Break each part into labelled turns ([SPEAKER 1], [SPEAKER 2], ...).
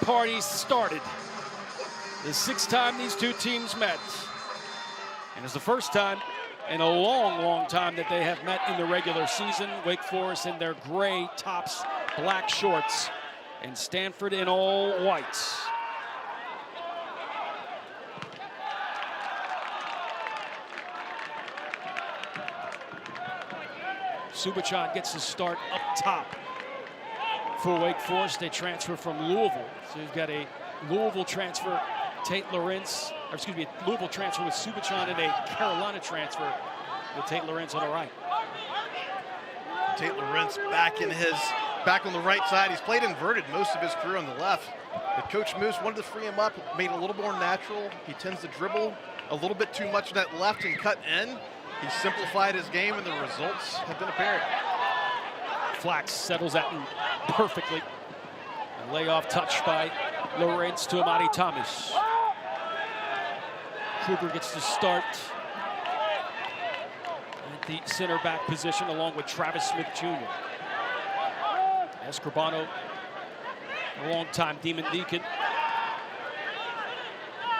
[SPEAKER 1] party started. The sixth time these two teams met. And it's the first time in a long, long time that they have met in the regular season. Wake Forest in their gray tops, black shorts, and Stanford in all whites. Subachan gets the start up top for Wake Forest. They transfer from Louisville. So you've got a Louisville transfer, Tate Lawrence, or excuse me, a Louisville transfer with Subachan and a Carolina transfer with Tate Lawrence on the right.
[SPEAKER 2] Tate Lawrence back on the right side. He's played inverted most of his career on the left. But Coach Moose wanted to free him up, made it a little more natural. He tends to dribble a little bit too much in that left and cut in. He simplified his game, and the results have been apparent.
[SPEAKER 1] Flax settles that in perfectly. A layoff touch by Lawrence to Amadi Thomas. Kruger gets to start at the center back position along with Travis Smith Jr. Escorbano, a long-time Demon Deacon.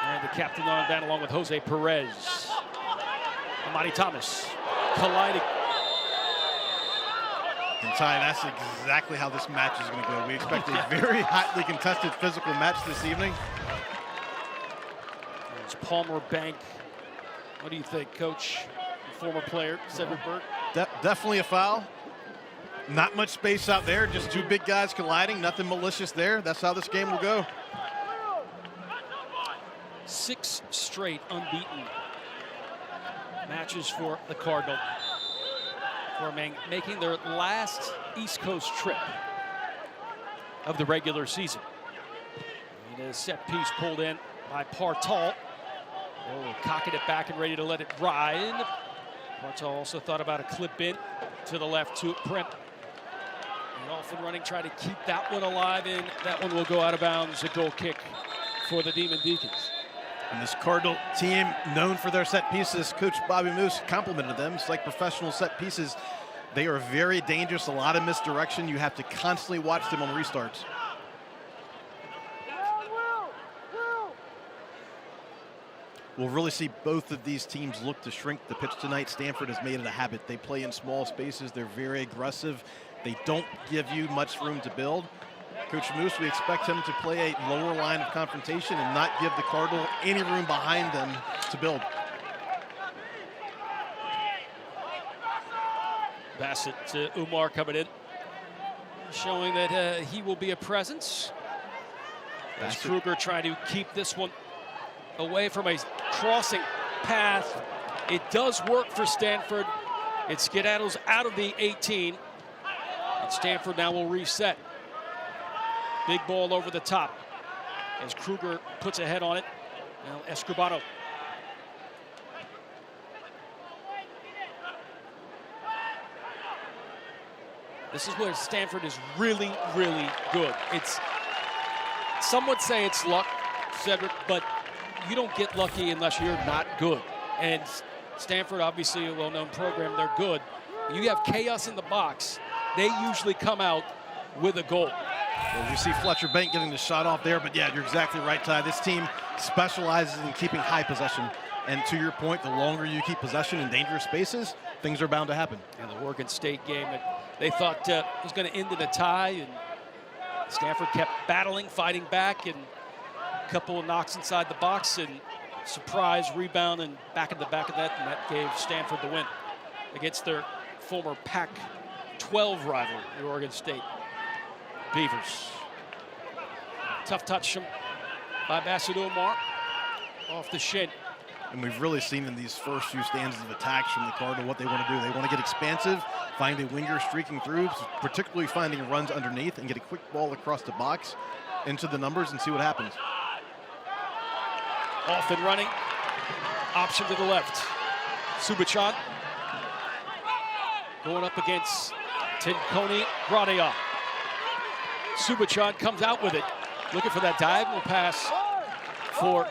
[SPEAKER 1] And the captain on that along with Jose Perez. Amadi Thomas colliding.
[SPEAKER 2] And Ty, that's exactly how this match is going to go. We expect a very hotly contested physical match this evening.
[SPEAKER 1] It's Palmer Bank. What do you think, Coach? Former player, Cedric Burke.
[SPEAKER 2] Definitely a foul. Not much space out there, just two big guys colliding. Nothing malicious there. That's how this game will go.
[SPEAKER 1] 6 straight unbeaten matches for the Cardinal, for making their last East Coast trip of the regular season. And a set piece pulled in by Partal. Oh, cocking it back and ready to let it ride. Partal also thought about a clip in to the left to Prem. And off and running, try to keep that one alive, and that one will go out of bounds. A goal kick for the Demon Deacons.
[SPEAKER 2] And this Cardinal team, known for their set pieces, Coach Bobby Moose complimented them. It's like professional set pieces. They are very dangerous, a lot of misdirection. You have to constantly watch them on restarts. We'll really see both of these teams look to shrink the pitch tonight. Stanford has made it a habit. They play in small spaces. They're very aggressive. They don't give you much room to build. Coach Moose, we expect him to play a lower line of confrontation and not give the Cardinal any room behind them to build.
[SPEAKER 1] Bassett to Umar coming in, showing that he will be a presence. As Kruger trying to keep this one away from a crossing path. It does work for Stanford. It skedaddles out of the 18. And Stanford now will reset. Big ball over the top as Kruger puts a head on it. Now Escorbano. This is where Stanford is really, really good. Some would say it's luck, Cedric, but you don't get lucky unless you're not good. And Stanford, obviously a well-known program, they're good. You have chaos in the box, they usually come out with a goal.
[SPEAKER 2] Well, we see Fletcher Bank getting the shot off there, but yeah, you're exactly right, Ty. This team specializes in keeping high possession. And to your point, the longer you keep possession in dangerous spaces, things are bound to happen.
[SPEAKER 1] And the Oregon State game that they thought was going to end in a tie, and Stanford kept battling, fighting back, and a couple of knocks inside the box, and surprise rebound and back in the back of that, and that gave Stanford the win against their former Pac-12 rival, the Oregon State Beavers. Tough touch by Bassett Umar off the shin.
[SPEAKER 2] And we've really seen in these first few stanzas of attacks from the Cardinal what they want to do. They want to get expansive, find a winger streaking through, particularly finding runs underneath, and get a quick ball across the box into the numbers and see what happens.
[SPEAKER 1] Off and running, option to the left. Subachan going up against Tinconi Gradia. Subachan comes out with it, looking for that diagonal pass for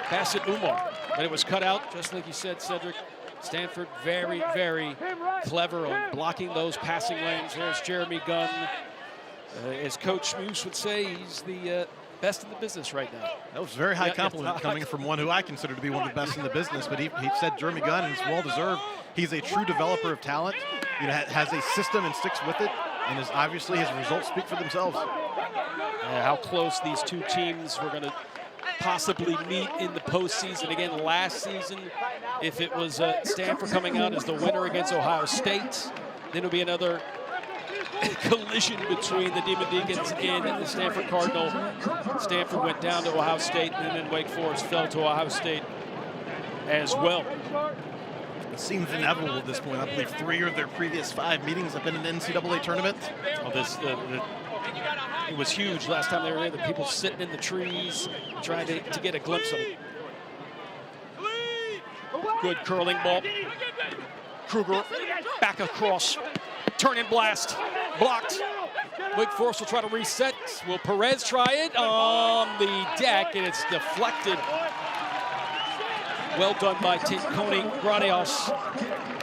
[SPEAKER 1] Bassett Umar. But it was cut out, just like you said, Cedric. Stanford very, very clever on blocking those passing lanes. There's Jeremy Gunn. As Coach Moose would say, he's the best in the business right now.
[SPEAKER 2] That was a very high
[SPEAKER 1] Yeah,
[SPEAKER 2] compliment
[SPEAKER 1] yeah.
[SPEAKER 2] coming from one who I consider to be one of the best in the business. But he said Jeremy Gunn, and it's well-deserved. He's a true developer of talent. You know, has a system and sticks with it. And obviously his results speak for themselves.
[SPEAKER 1] How close these two teams were going to possibly meet in the postseason. Again, last season, if it was Stanford coming out as the winner against Ohio State, then it'll be another collision between the Demon Deacons and the Stanford Cardinal. Stanford went down to Ohio State, and then Wake Forest fell to Ohio State as well.
[SPEAKER 2] It seems inevitable at this point. I believe 3 of their previous 5 meetings have been in the NCAA tournament.
[SPEAKER 1] Oh, it was huge last time they were there. The people sitting in the trees trying to get a glimpse of it. Good curling ball. Kruger back across. Turn and blast. Blocked. Wake Forest will try to reset. Will Perez try it on the deck, and it's deflected. Well done by Tony Granios.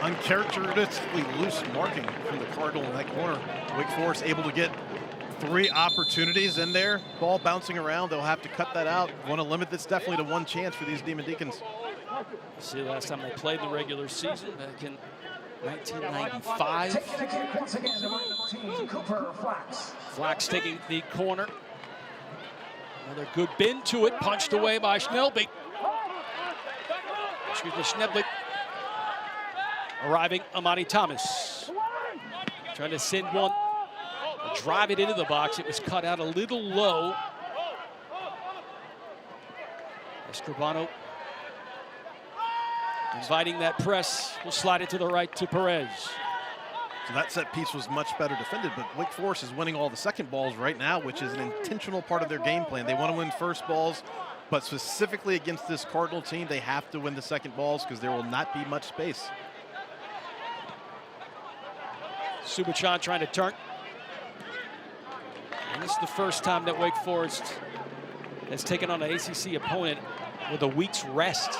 [SPEAKER 2] Uncharacteristically loose marking from the Cardinal in that corner. Wake Forest able to get 3 opportunities in there. Ball bouncing around. They'll have to cut that out. Want to limit this definitely to 1 chance for these Demon Deacons.
[SPEAKER 1] See, last time they played the regular season back in 1995. Flax taking the corner. Another good bend to it. Punched away by Schnellby. Excuse me, Schnellby. Arriving, Amani Thomas. Trying to send one. Drive it into the box. It was cut out a little low. Escribano inviting that press. Will slide it to the right to Perez.
[SPEAKER 2] So that set piece was much better defended, but Wake Forest is winning all the second balls right now, which is an intentional part of their game plan. They want to win first balls, but specifically against this Cardinal team, they have to win the second balls because there will not be much space.
[SPEAKER 1] Subachan trying to turn. And this is the first time that Wake Forest has taken on an ACC opponent with a week's rest.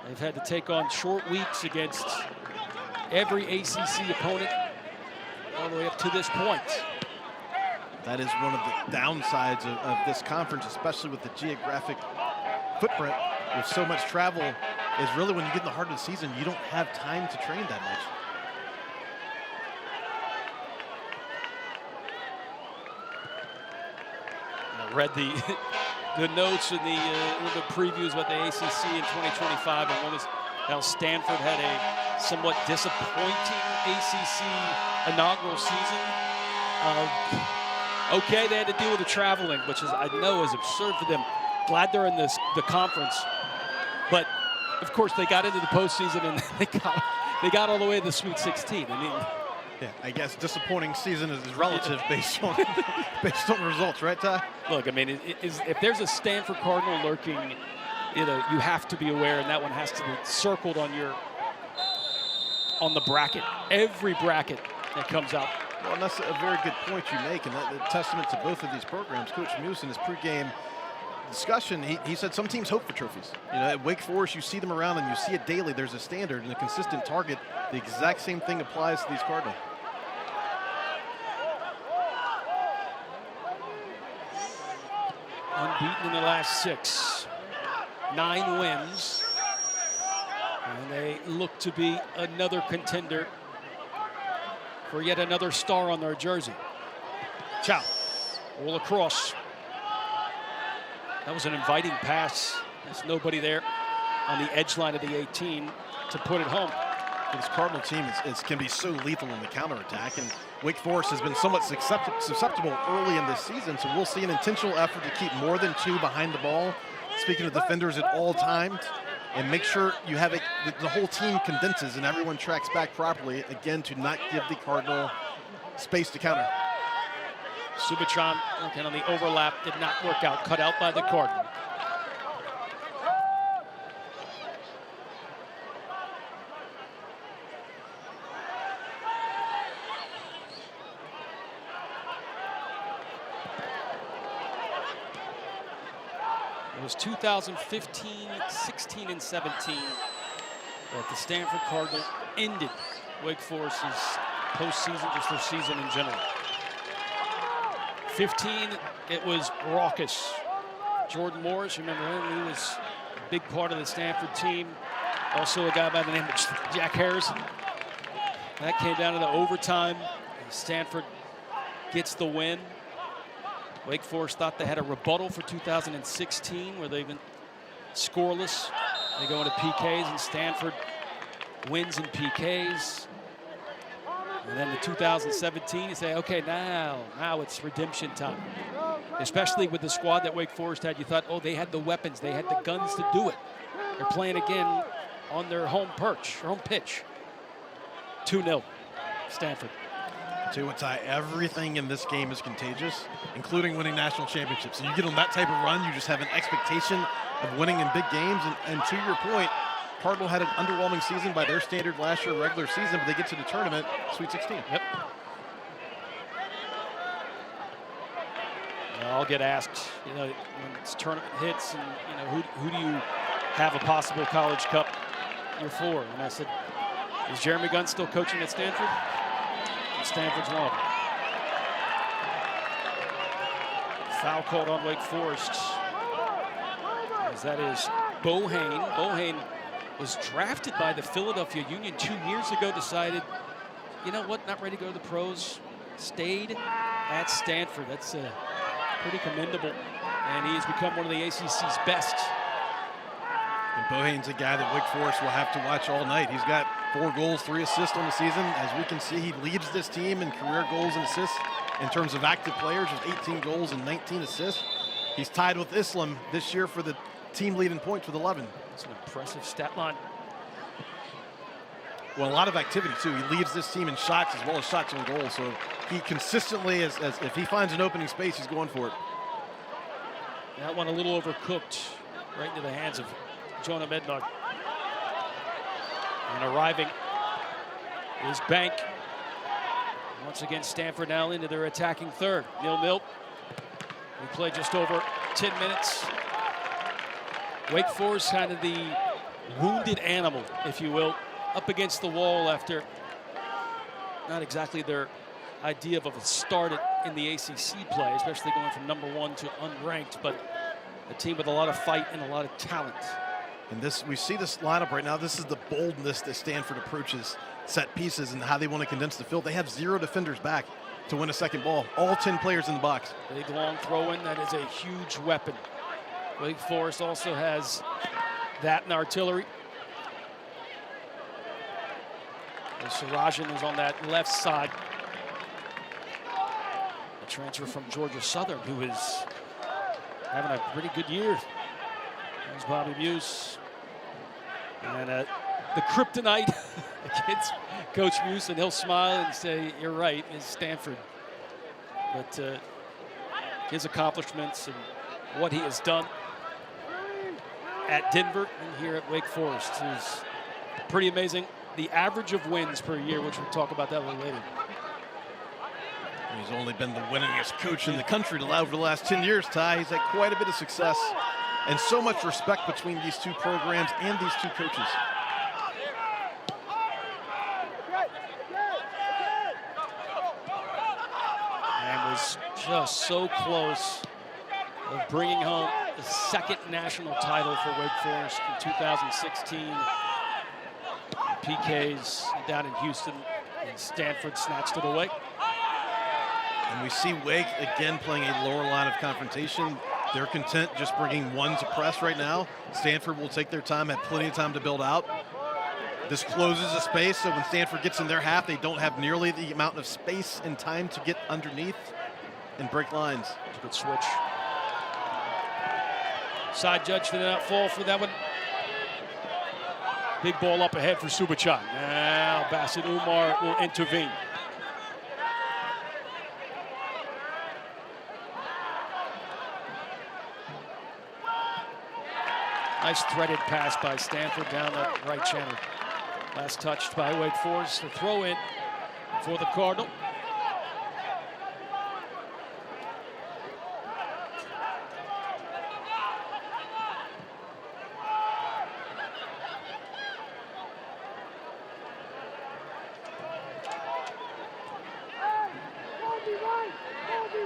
[SPEAKER 1] They've had to take on short weeks against every ACC opponent all the way up to this point.
[SPEAKER 2] That is one of the downsides of this conference, especially with the geographic footprint with so much travel, is really when you get in the heart of the season, you don't have time to train that much.
[SPEAKER 1] I read the notes and the previews about the ACC in 2025, and one is how Stanford had a somewhat disappointing ACC inaugural season. Okay, they had to deal with the traveling, which is, I know, is absurd for them. Glad they're in the conference, but of course they got into the postseason and they got all the way to the Sweet 16. I mean,
[SPEAKER 2] yeah, I guess disappointing season is relative based on the results, right, Ty?
[SPEAKER 1] Look, I mean, if there's a Stanford Cardinal lurking, you have to be aware, and that one has to be circled on the bracket, every bracket that comes out.
[SPEAKER 2] Well, and that's a very good point you make, and that a testament to both of these programs. Coach Muse in his pregame discussion, he said some teams hope for trophies. You know, at Wake Forest, you see them around and you see it daily. There's a standard and a consistent target. The exact same thing applies to these Cardinals.
[SPEAKER 1] Unbeaten in the last 6. 9 wins. And they look to be another contender for yet another star on their jersey. Chow. Roll across. That was an inviting pass. There's nobody there on the edge line of the 18 to put it home.
[SPEAKER 2] This Cardinal team can be so lethal in the counterattack, and Wake Forest has been somewhat susceptible early in this season, so we'll see an intentional effort to keep more than 2 behind the ball. Speaking of defenders at all times, and make sure you have the whole team condenses and everyone tracks back properly, again, to not give the Cardinal space to counter.
[SPEAKER 1] Subachan looking on the overlap, did not work out, cut out by the Cardinal. It was 2015, 16, and 17 that the Stanford Cardinal ended Wake Forest's postseason, just their season in general. 15, it was raucous. Jordan Morris, remember him? He was a big part of the Stanford team. Also a guy by the name of Jack Harrison. That came down to the overtime. Stanford gets the win. Wake Forest thought they had a rebuttal for 2016 where they went scoreless. They go into PKs, and Stanford wins in PKs. And then in 2017, you say, okay, now it's redemption time. Especially with the squad that Wake Forest had, you thought, oh, they had the weapons, they had the guns to do it. They're playing again on their home pitch. 2-0, Stanford.
[SPEAKER 2] Tell you what, Ty, everything in this game is contagious, including winning national championships. And you get on that type of run, you just have an expectation of winning in big games. And to your point, Cardinal had an underwhelming season by their standard last year, regular season, but they get to the tournament, Sweet 16.
[SPEAKER 1] Yep. I'll get asked, when this tournament hits, and who do you have a possible college cup year for? And I said, is Jeremy Gunn still coaching at Stanford? And Stanford's one of them. Foul called on Wake Forest, as that is Bohane. Bohane was drafted by the Philadelphia Union 2 years ago, decided, you know what, not ready to go to the pros, stayed at Stanford. That's pretty commendable, and he has become one of the ACC's best.
[SPEAKER 2] And Bohane's a guy that Wake Forest will have to watch all night. He's got 4 goals, 3 assists on the season. As we can see, he leads this team in career goals and assists in terms of active players with 18 goals and 19 assists. He's tied with Islam this year for the team lead in points with 11.
[SPEAKER 1] It's an impressive stat line.
[SPEAKER 2] Well, a lot of activity, too. He leads this team in shots as well as shots on goal. So he consistently, as if he finds an opening space, he's going for it.
[SPEAKER 1] That one a little overcooked, right into the hands of Jonah Mednard. And arriving is Bank. Once again, Stanford now into their attacking third. 0-0. We played just over 10 minutes. Wake Forest kind of the wounded animal, if you will, up against the wall after not exactly their idea of a start in the ACC play, especially going from #1 to unranked, but a team with a lot of fight and a lot of talent.
[SPEAKER 2] And we see this lineup right now. This is the boldness that Stanford approaches set pieces and how they want to condense the field. They have 0 defenders back to win a second ball. All 10 players in the box.
[SPEAKER 1] Big long throw in, that is a huge weapon. Wake Forest also has that in artillery. And Sarajan is on that left side. A transfer from Georgia Southern, who is having a pretty good year. There's Bobby Muse. And the kryptonite against Coach Muse, and he'll smile and say, you're right, is Stanford. But his accomplishments and what he has done at Denver and here at Wake Forest is pretty amazing. The average of wins per year, which we'll talk about that a little later.
[SPEAKER 2] He's only been the winningest coach in the country over the last 10 years, Ty. He's had quite a bit of success and so much respect between these two programs and these two coaches.
[SPEAKER 1] And was just so close of bringing home the second national title for Wake Forest in 2016. PKs down in Houston, and Stanford snatched it away.
[SPEAKER 2] And we see Wake again playing a lower line of confrontation. They're content just bringing one to press right now. Stanford will take their time, have plenty of time to build out. This closes a space, so when Stanford gets in their half, they don't have nearly the amount of space and time to get underneath and break lines.
[SPEAKER 1] It's a good switch. Side judge did not fall for that one. Big ball up ahead for Subachan. Now Bassett Umar will intervene. Nice threaded pass by Stanford down the right channel. Last touched by Wake Forest. The throw in for the Cardinal.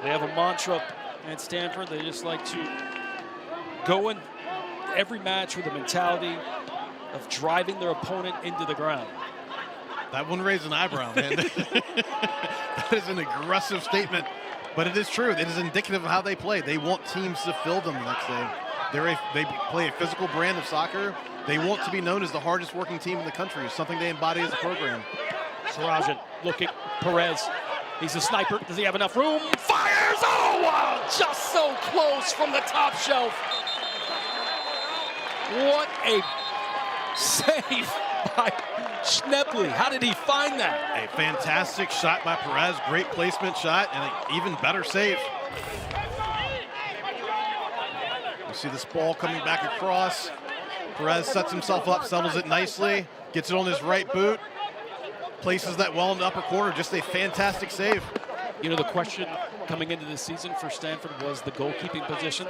[SPEAKER 1] They have a mantra at Stanford. They just like to go in every match with a mentality of driving their opponent into the ground.
[SPEAKER 2] That one raised an eyebrow, man. That is an aggressive statement, but it is true. It is indicative of how they play. They want teams to fill them the next day. They play a physical brand of soccer. They want to be known as the hardest working team in the country. It's something they embody as a program.
[SPEAKER 1] Sarajan looking, Perez. He's a sniper. Does he have enough room? Fires! Oh, wow! Just so close from the top shelf. What a save by Schnebley. How did he find that?
[SPEAKER 2] A fantastic shot by Perez. Great placement shot and an even better save. You see this ball coming back across. Perez sets himself up, settles it nicely, gets it on his right boot, places that well in the upper corner. Just a fantastic save.
[SPEAKER 1] You know, the question coming into this season for Stanford was the goalkeeping position.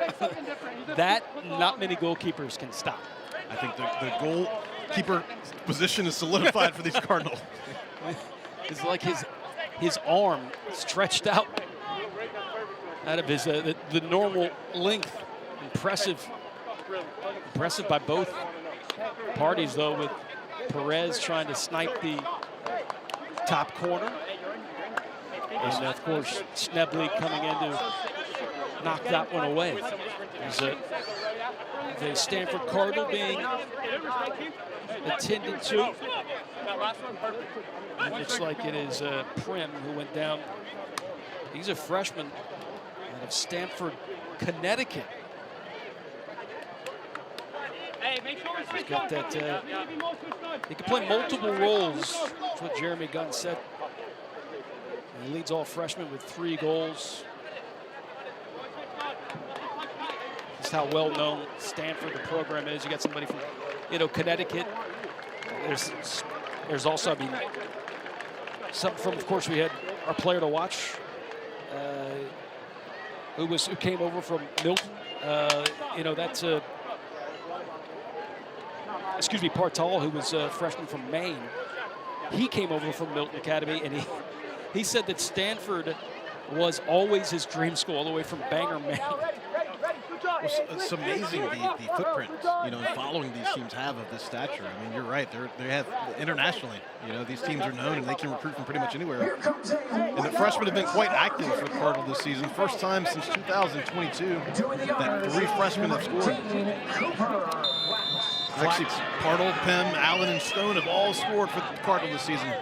[SPEAKER 1] That not many goalkeepers can stop.
[SPEAKER 2] I think the goalkeeper position is solidified for these Cardinals.
[SPEAKER 1] It's like his arm stretched out of his the normal length. Impressive by both parties, though, with Perez trying to snipe the top corner. And, of course, Schnebley coming in to knock that one away. The Stanford Cardinal being attended to. It looks like it is Prim who went down. He's a freshman out of Stanford, Connecticut. He's got that, he can play multiple roles. That's what Jeremy Gunn said. And he leads all freshmen with 3 goals. Just how well known Stanford, the program is. You got somebody from, Connecticut. There's also, I mean, some from, of course, we had our player to watch, who came over from Milton. That's Partal, who was a freshman from Maine. He came over from Milton Academy, and he said that Stanford was always his dream school, all the way from Bangor, Maine.
[SPEAKER 2] It's amazing the footprint, following these teams have of this stature. I mean, you're right. They have internationally, these teams are known and they can recruit from pretty much anywhere. And the freshmen have been quite active for Cardinal this season. First time since 2022 that 3 freshmen have scored. Actually, Partle, Pym, Allen, and Stone have all scored for the Cardinal this season.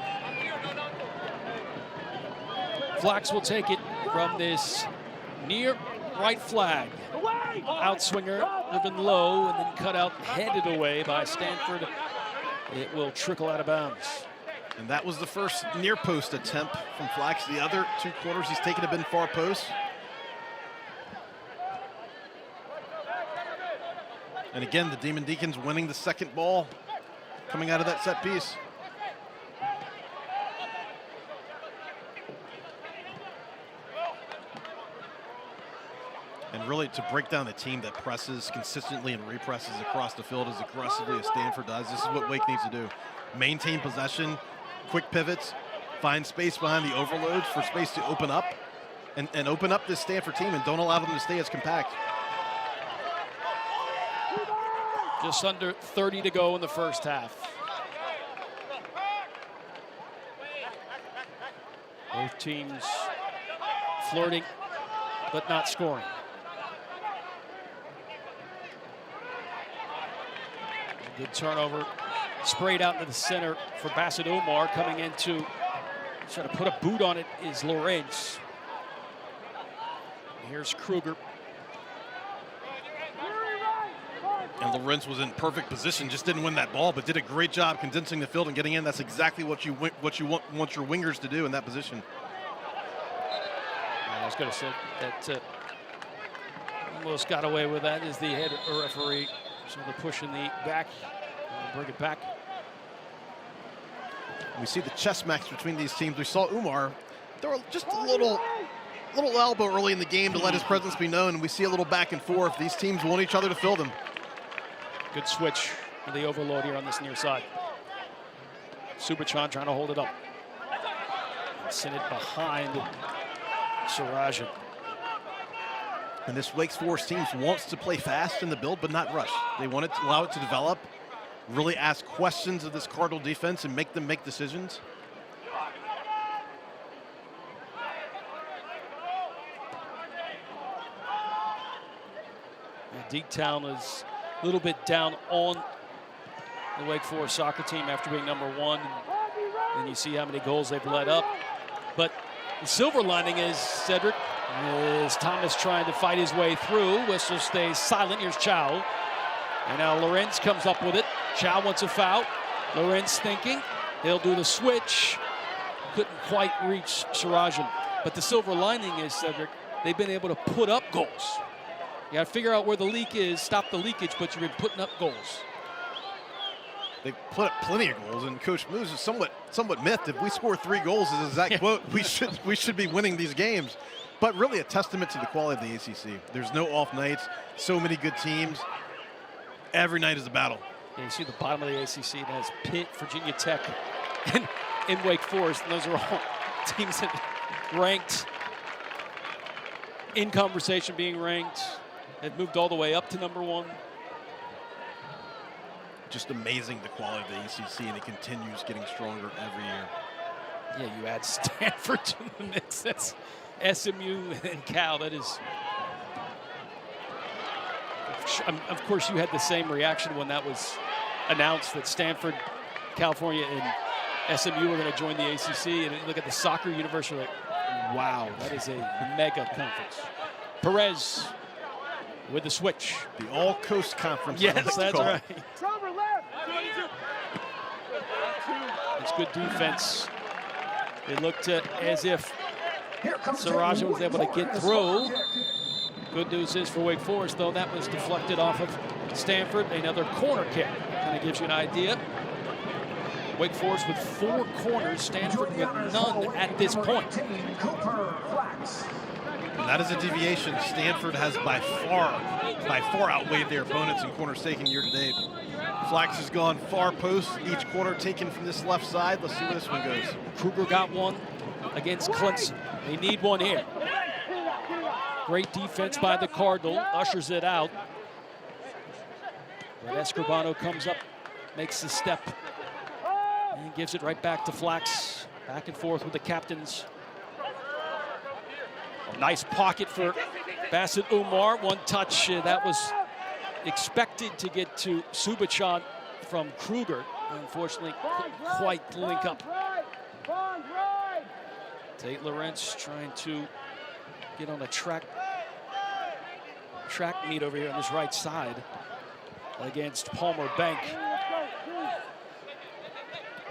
[SPEAKER 1] Flax will take it from this near right flag. Outswinger, driven low, and then cut out, headed away by Stanford. It will trickle out of bounds.
[SPEAKER 2] And that was the first near post attempt from Flax. The other 2 corners he's taken have been far posts. And again, the Demon Deacons winning the second ball coming out of that set piece. And really, to break down a team that presses consistently and represses across the field as aggressively as Stanford does, this is what Wake needs to do. Maintain possession, quick pivots, find space behind the overloads for space to open up, and open up this Stanford team and don't allow them to stay as compact.
[SPEAKER 1] Just under 30 to go in the first half. Both teams flirting, but not scoring. Good turnover. Sprayed out into the center for Bassett Omar. Coming into, trying to put a boot on it is Lorenz. Here's Kruger.
[SPEAKER 2] And Lorenz was in perfect position, just didn't win that ball, but did a great job condensing the field and getting in. That's exactly what you want your wingers to do in that position.
[SPEAKER 1] I was going to say that almost got away with that is the head referee. So they're pushing the back, and bring it back.
[SPEAKER 2] We see the chess match between these teams. We saw Umar throw just a little elbow early in the game to let his presence be known, and we see a little back and forth. These teams want each other to fill them.
[SPEAKER 1] Good switch for the overload here on this near side. Subachan trying to hold it up. Send it behind Sarajan.
[SPEAKER 2] And this Wake Forest team wants to play fast in the build, but not rush. They want it to allow it to develop, really ask questions of this Cardinal defense and make them make decisions.
[SPEAKER 1] Deaktown is a little bit down on the Wake Forest soccer team after being #1. And you see how many goals they've let up. But the silver lining is, Cedric, is Thomas trying to fight his way through. Whistle stays silent. Here's Chow. And now Lorenz comes up with it. Chow wants a foul. Lorenz thinking he'll do the switch. Couldn't quite reach Sarajan. But the silver lining is, Cedric, they've been able to put up goals. You got to figure out where the leak is, stop the leakage, but you've been putting up goals.
[SPEAKER 2] They put up plenty of goals, and Coach Moose is somewhat miffed. If we score 3 goals, his exact quote, we should be winning these games. But really a testament to the quality of the ACC. There's no off nights, so many good teams. Every night is a battle.
[SPEAKER 1] Yeah, you see the bottom of the ACC, that has Pitt, Virginia Tech, and in Wake Forest, and those are all teams that ranked, in conversation being ranked. They've moved all the way up to #1.
[SPEAKER 2] Just amazing the quality of the ACC, and it continues getting stronger every year.
[SPEAKER 1] Yeah, you add Stanford to the mix. That's SMU and Cal. That is. Of course, you had the same reaction when that was announced that Stanford, California, and SMU were going to join the ACC. And you look at the soccer universe, you're like, wow, that is a mega conference. Perez with the switch.
[SPEAKER 2] The All-Coast Conference.
[SPEAKER 1] Yes, that's right. It's good defense. It looked as if Sarajan was able to get through. Good news is for Wake Forest, though, that was deflected off of Stanford. Another corner kick. Kind of gives you an idea. Wake Forest with 4 corners, Stanford with none at this point.
[SPEAKER 2] And that is a deviation. Stanford has by far outweighed their opponents in corners taken year to date. Flax has gone far post, each corner taken from this left side. Let's see where this one goes.
[SPEAKER 1] Kruger got one against Clemson. They need one here. Great defense by the Cardinal, ushers it out. But Escorbano comes up, makes the step, and gives it right back to Flax. Back and forth with the captains. A nice pocket for Bassett Umar. One touch that was expected to get to Subachan from Kruger. Unfortunately, couldn't quite link up. Tate Lawrence trying to get on a track meet over here on this right side against Palmer Bank.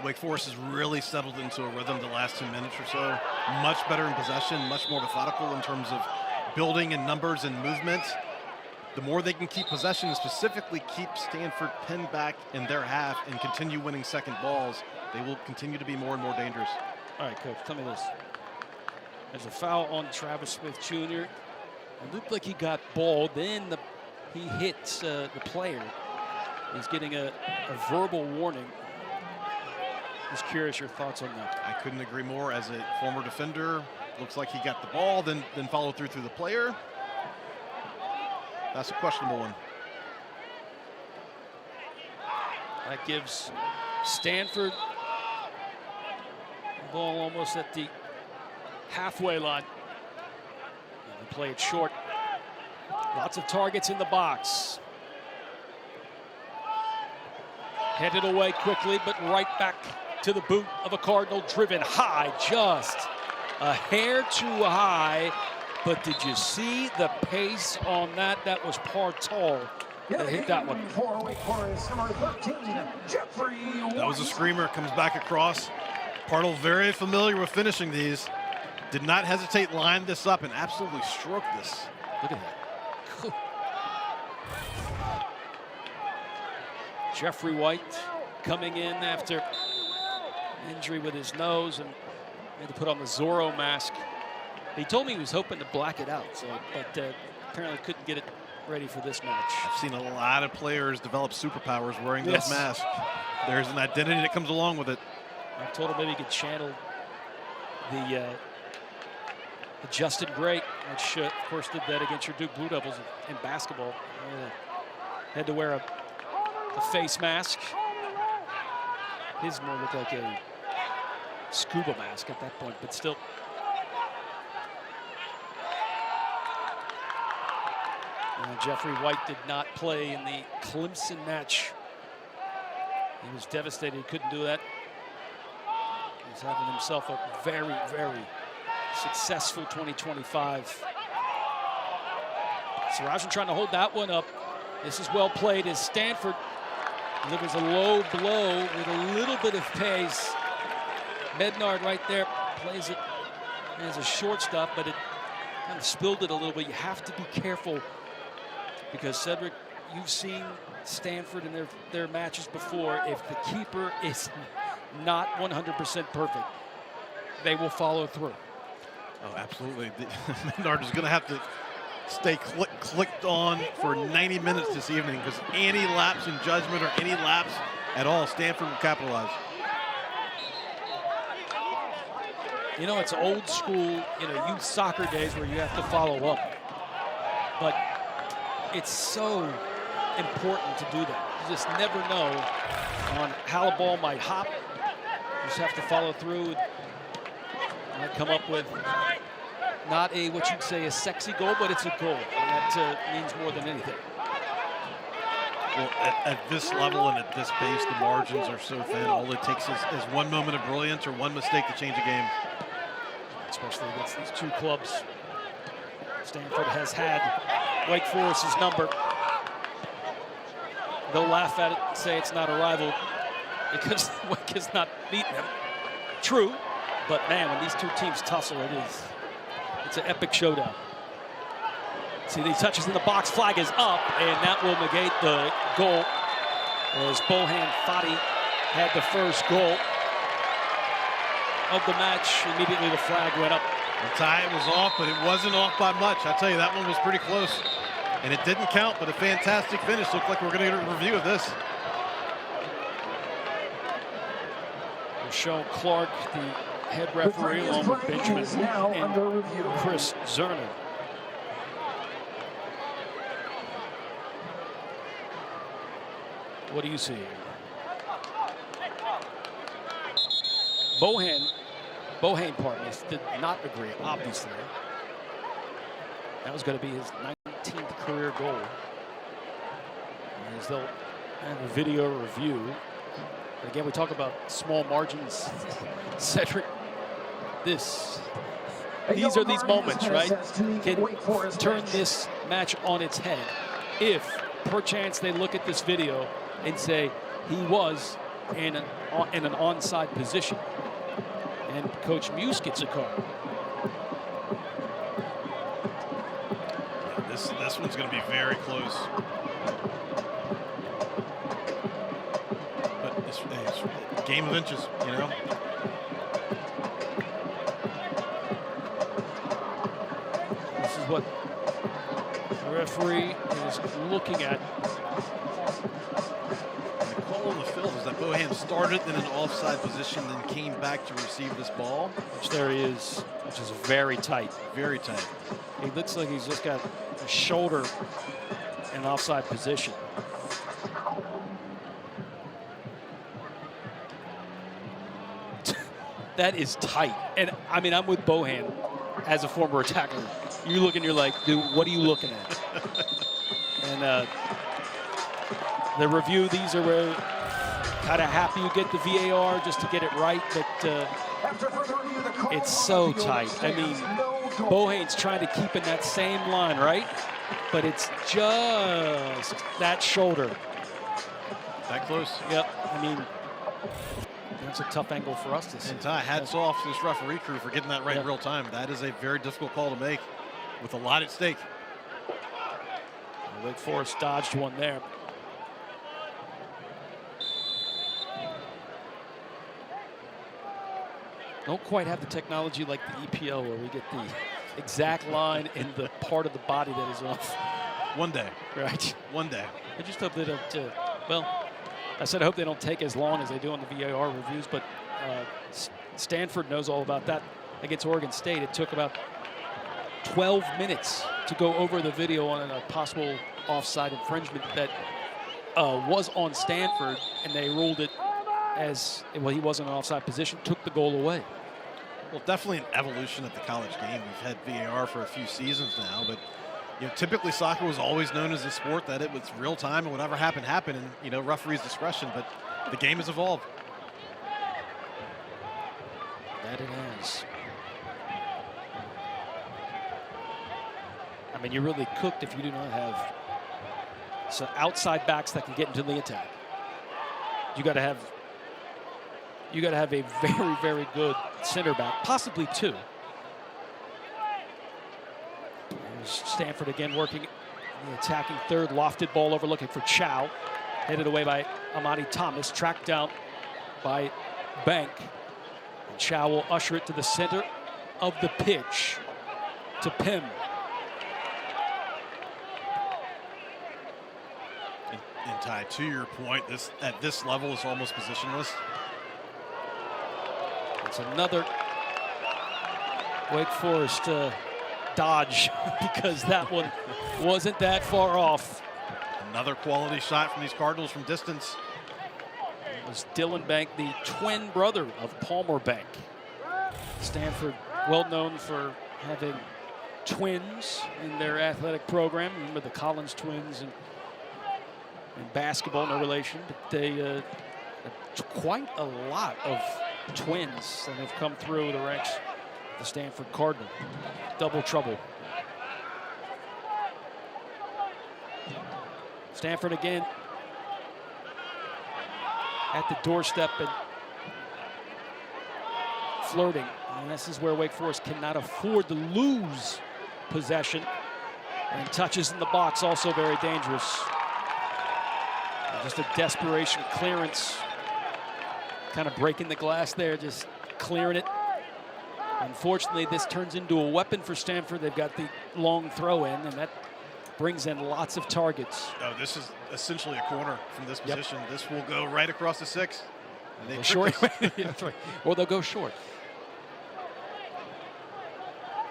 [SPEAKER 2] Wake Forest has really settled into a rhythm the last 2 minutes or so. Much better in possession, much more methodical in terms of building and numbers and movement. The more they can keep possession and specifically keep Stanford pinned back in their half and continue winning second balls, they will continue to be more and more dangerous.
[SPEAKER 1] All right, Coach, tell me this. There's a foul on Travis Smith Jr. It looked like he got balled. Then he hit the player. He's getting a verbal warning. Just curious your thoughts on that.
[SPEAKER 2] I couldn't agree more. As a former defender, looks like he got the ball, then followed through the player. That's a questionable one.
[SPEAKER 1] That gives Stanford the ball almost at the halfway line. And they play it short. Lots of targets in the box. Headed away quickly, but right back to the boot of a Cardinal, driven high, just a hair too high. But did you see the pace on that? That was Partall that hit that one.
[SPEAKER 2] That was a screamer, comes back across. Partall very familiar with finishing these. Did not hesitate, lined this up, and absolutely stroked this.
[SPEAKER 1] Look at that. Jeffrey White coming in after injury with his nose and had to put on the Zorro mask. He told me he was hoping to black it out, but apparently couldn't get it ready for this match.
[SPEAKER 2] I've seen a lot of players develop superpowers wearing those masks. There's an identity that comes along with it.
[SPEAKER 1] I told him maybe he could channel the Justin Gray which of course did that against your Duke Blue Devils in basketball. Had to wear a face mask. His more looked like a scuba mask at that point, but still. Jeffrey White did not play in the Clemson match. He was devastated he couldn't do that. He's having himself a very, very successful 2025. Sarajan trying to hold that one up. This is well played as Stanford delivers a low blow with a little bit of pace. Mednard right there plays it as a shortstop, but it kind of spilled it a little bit. You have to be careful because, Cedric, you've seen Stanford in their matches before. If the keeper is not 100% perfect, they will follow through.
[SPEAKER 2] Oh, absolutely. Mednard is going to have to stay clicked on for 90 minutes this evening, because any lapse in judgment or any lapse at all, Stanford will capitalize.
[SPEAKER 1] You know, it's old school, youth soccer days where you have to follow up. But it's so important to do that. You just never know on how a ball might hop. You just have to follow through. Might come up with not what you'd say a sexy goal, but it's a goal. And that means more than anything.
[SPEAKER 2] Well, at this level and at this pace, the margins are so thin. All it takes is one moment of brilliance or one mistake to change a game.
[SPEAKER 1] Especially against these two clubs. Stanford has had Wake Forest's number. They'll laugh at it and say it's not a rival because Wake has not beaten them. True, but man, when these two teams tussle, it's an epic showdown. See, these touches in the box, flag is up, and that will negate the goal. As Bohane Fadi had the first goal of the match, immediately the flag went up.
[SPEAKER 2] The tie was off, but it wasn't off by much. I'll tell you, that one was pretty close. And it didn't count, but a fantastic finish. Looked like we're going to get a review of this.
[SPEAKER 1] Michelle Clark, the head referee, along with Benjamin and Chris Zerner. What do you see? Bohane, pardon me, did not agree, obviously. That was going to be his 19th career goal. As they'll have a video review. But again, we talk about small margins. Cedric, these are these moments, right? Can turn this match on its head if, perchance, they look at this video and say he was in an onside position. And Coach Muse gets a card.
[SPEAKER 2] This one's going to be very close. But it's a game of inches, you know.
[SPEAKER 1] This is what the referee is looking at.
[SPEAKER 2] The call on the field is that Bohane started in an offside position, then came back to receive this ball.
[SPEAKER 1] Which there he is, which is very tight.
[SPEAKER 2] Very tight.
[SPEAKER 1] He looks like he's just got a shoulder in an offside position. That is tight. And I mean, I'm with Bohane as a former attacker. You look and you're like, dude, what are you looking at? And the review, these are where kind of happy you get the VAR just to get it right, but it's so tight. I mean, Bohane's trying to keep in that same line, right? But it's just that shoulder.
[SPEAKER 2] That close?
[SPEAKER 1] Yep. I mean, that's a tough angle for us to see.
[SPEAKER 2] And Ty, hats off to this referee crew for getting that right in real time. That is a very difficult call to make with a lot at stake.
[SPEAKER 1] Wake Forest dodged one there. Don't quite have the technology like the EPL where we get the exact line in the part of the body that is off.
[SPEAKER 2] One day.
[SPEAKER 1] Right.
[SPEAKER 2] One day.
[SPEAKER 1] I just hope they don't, well, I said I hope they don't take as long as they do on the VAR reviews, but Stanford knows all about that against Oregon State. It took about 12 minutes to go over the video on a possible offside infringement that was on Stanford, and they ruled it as, well, he wasn't in an offside position, took the goal away.
[SPEAKER 2] Well, definitely an evolution of the college game. We've had VAR for a few seasons now, but typically soccer was always known as a sport that it was real time and whatever happened, and referee's discretion. But the game has evolved.
[SPEAKER 1] That it has. I mean, you're really cooked if you do not have some outside backs that can get into the attack. You got to have a very, very good center back, possibly two. There's Stanford again working the attacking third, lofted ball over, looking for Chow. Headed away by Amadi Thomas, tracked down by Bank. And Chow will usher it to the center of the pitch to Pim.
[SPEAKER 2] And Ty, to your point, at this level is almost positionless.
[SPEAKER 1] It's another Wake Forest dodge because that one wasn't that far off.
[SPEAKER 2] Another quality shot from these Cardinals from distance.
[SPEAKER 1] It was Dylan Bank, the twin brother of Palmer Bank. Stanford, well known for having twins in their athletic program. Remember the Collins twins and basketball, no relation, but they have quite a lot of twins that have come through the ranks of the Stanford Cardinal. Double trouble. Stanford again at the doorstep and flirting. And this is where Wake Forest cannot afford to lose possession. And touches in the box, also very dangerous. Just a desperation clearance. Kind of breaking the glass there, just clearing it. Unfortunately, this turns into a weapon for Stanford. They've got the long throw in, and that brings in lots of targets.
[SPEAKER 2] Oh, this is essentially a corner from this position. Yep. This will go right across the 6. And they
[SPEAKER 1] short. That's right. Or they'll go short.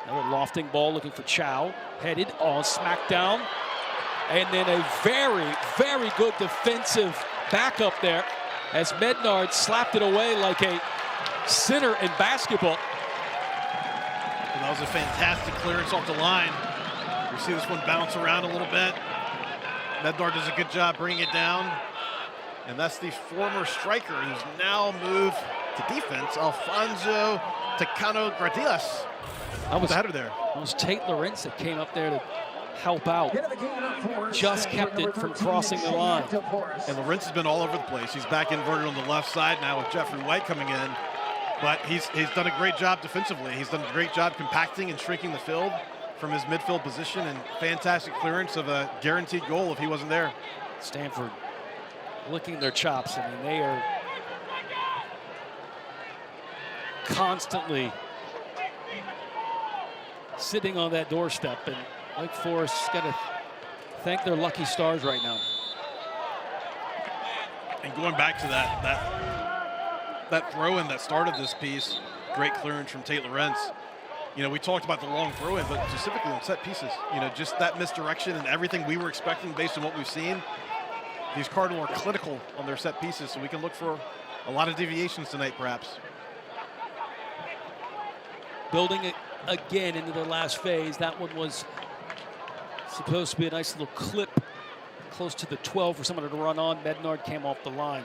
[SPEAKER 1] Another lofting ball looking for Chow. Headed on smackdown. And then a very, very good defensive backup there as Mednard slapped it away like a center in basketball.
[SPEAKER 2] And that was a fantastic clearance off the line. You see this one bounce around a little bit. Mednard does a good job bringing it down. And that's the former striker who's now moved to defense, Alfonso Tecano Gradilas.
[SPEAKER 1] That was
[SPEAKER 2] the header there.
[SPEAKER 1] That was Tate Lawrence that came up there to help out. Just kept it from crossing the line.
[SPEAKER 2] And Lawrence has been all over the place. He's back inverted on the left side now with Jeffrey White coming in. But he's done a great job defensively. He's done a great job compacting and shrinking the field from his midfield position, and fantastic clearance of a guaranteed goal if he wasn't there.
[SPEAKER 1] Stanford licking their chops. I mean, they are constantly sitting on that doorstep, and Wake Forest's got to thank their lucky stars right now.
[SPEAKER 2] And going back to that throw-in that started this piece, great clearance from Tate Lawrence. We talked about the long throw-in, but specifically on set pieces, just that misdirection and everything we were expecting based on what we've seen. These Cardinal are clinical on their set pieces, so we can look for a lot of deviations tonight, perhaps.
[SPEAKER 1] Building it again into the last phase. That one was supposed to be a nice little clip close to the 12 for someone to run on. Mednard came off the line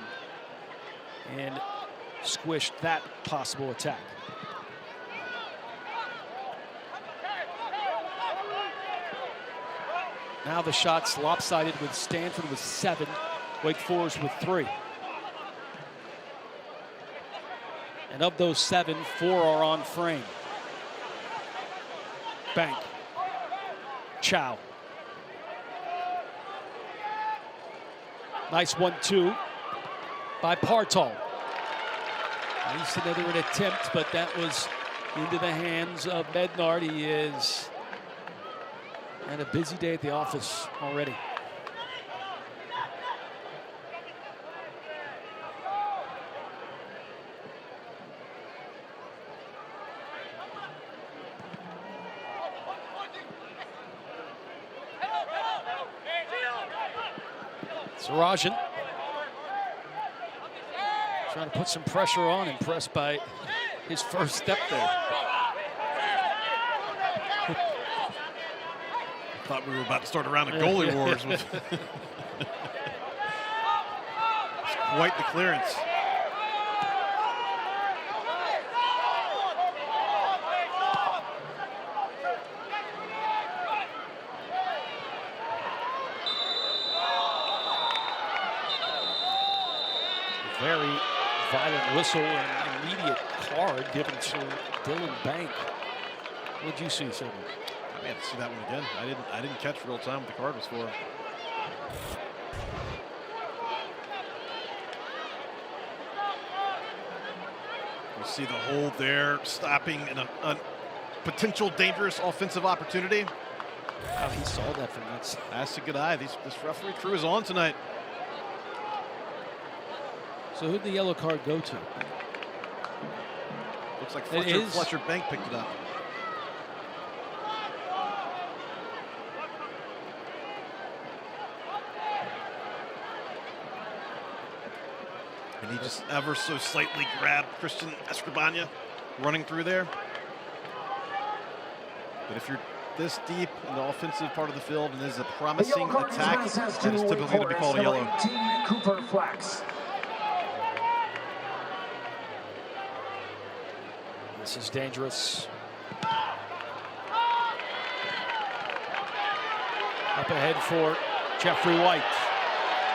[SPEAKER 1] and squished that possible attack. Now the shot's lopsided with Stanford with 7, Wake Forest with 3. And of those 7, 4 are on frame. Bank. Chow. Nice 1-2 by Partall. At least another attempt, but that was into the hands of Mednard. He is had a busy day at the office already. Sarajan trying to put some pressure on, impressed by his first step there.
[SPEAKER 2] Thought we were about to start a round of goalie wars. It's quite the clearance.
[SPEAKER 1] Very violent whistle and immediate card given to Dylan Bank. What did you see, Silver?
[SPEAKER 2] I had to see that one again. I didn't catch real time what the card was for. You see the hold there, stopping a potential dangerous offensive opportunity.
[SPEAKER 1] Wow, he saw that from that side.
[SPEAKER 2] That's a good eye. This referee crew is on tonight.
[SPEAKER 1] So who'd the yellow card go to?
[SPEAKER 2] Looks like Fletcher Bank picked it up. And he just ever so slightly grabbed Christian Escribania running through there. But if you're this deep in the offensive part of the field and there's a promising attack, that is typically going to be called a yellow.
[SPEAKER 3] Cooper Flax.
[SPEAKER 1] This is dangerous. Up ahead for Jeffrey White.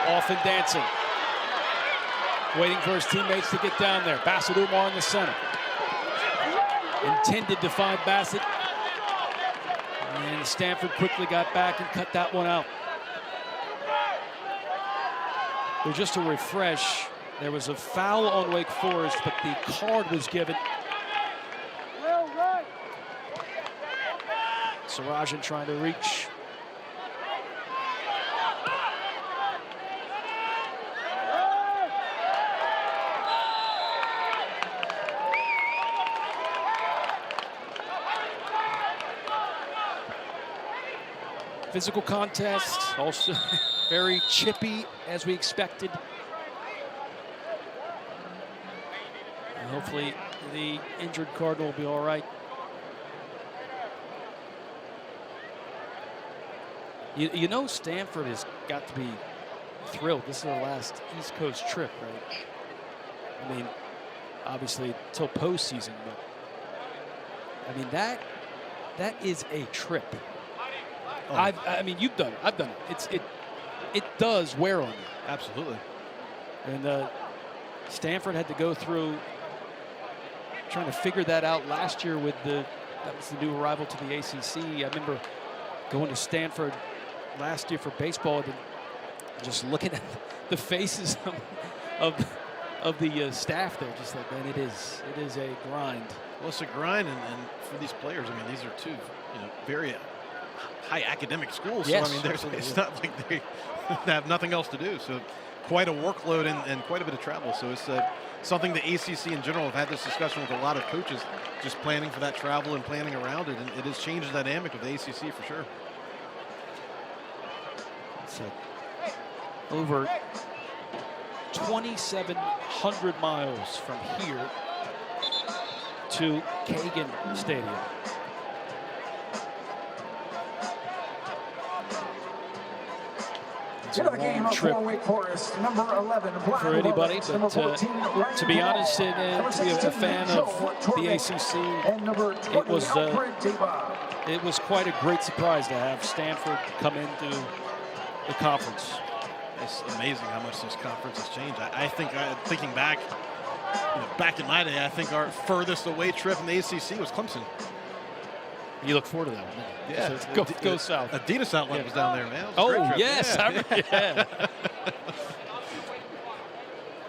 [SPEAKER 1] Off and dancing. Waiting for his teammates to get down there. Bassett Umar in the center. Intended to find Bassett. And Stanford quickly got back and cut that one out. Well, just to refresh, there was a foul on Wake Forest, but the card was given. Sarajan trying to reach. Physical contest, also very chippy as we expected. And hopefully the injured Cardinal will be all right. You know Stanford has got to be thrilled. This is their last East Coast trip, right? I mean, obviously till postseason, but I mean that is a trip. Oh. I mean, you've done it. I've done it. It does wear on you.
[SPEAKER 2] Absolutely.
[SPEAKER 1] And Stanford had to go through trying to figure that out last year with that was the new arrival to the ACC. I remember going to Stanford last year for baseball and just looking at the faces of the staff there, just like, man, it is a grind.
[SPEAKER 2] Well, it's a grind, and for these players, I mean, these are two, very high academic schools.
[SPEAKER 1] Yes,
[SPEAKER 2] so, I mean, it's not like they have nothing else to do. So quite a workload and quite a bit of travel. So it's something the ACC in general have had this discussion with a lot of coaches, just planning for that travel and planning around it. And it has changed the dynamic of the ACC for sure.
[SPEAKER 1] So over 2,700 miles from here to Kagan Stadium. It's a long trip
[SPEAKER 3] Wake Forest, number 11,
[SPEAKER 1] for anybody, but to be honest, and to be a fan of the ACC, it was quite a great surprise to have Stanford come into the conference.
[SPEAKER 2] It's amazing how much this conference has changed. I think, thinking back, back in my day, I think our furthest away trip in the ACC was Clemson.
[SPEAKER 1] You look forward to that one.
[SPEAKER 2] Yeah.
[SPEAKER 1] So go south.
[SPEAKER 2] Adidas outlet was down there, man.
[SPEAKER 1] Oh, yes. Yeah.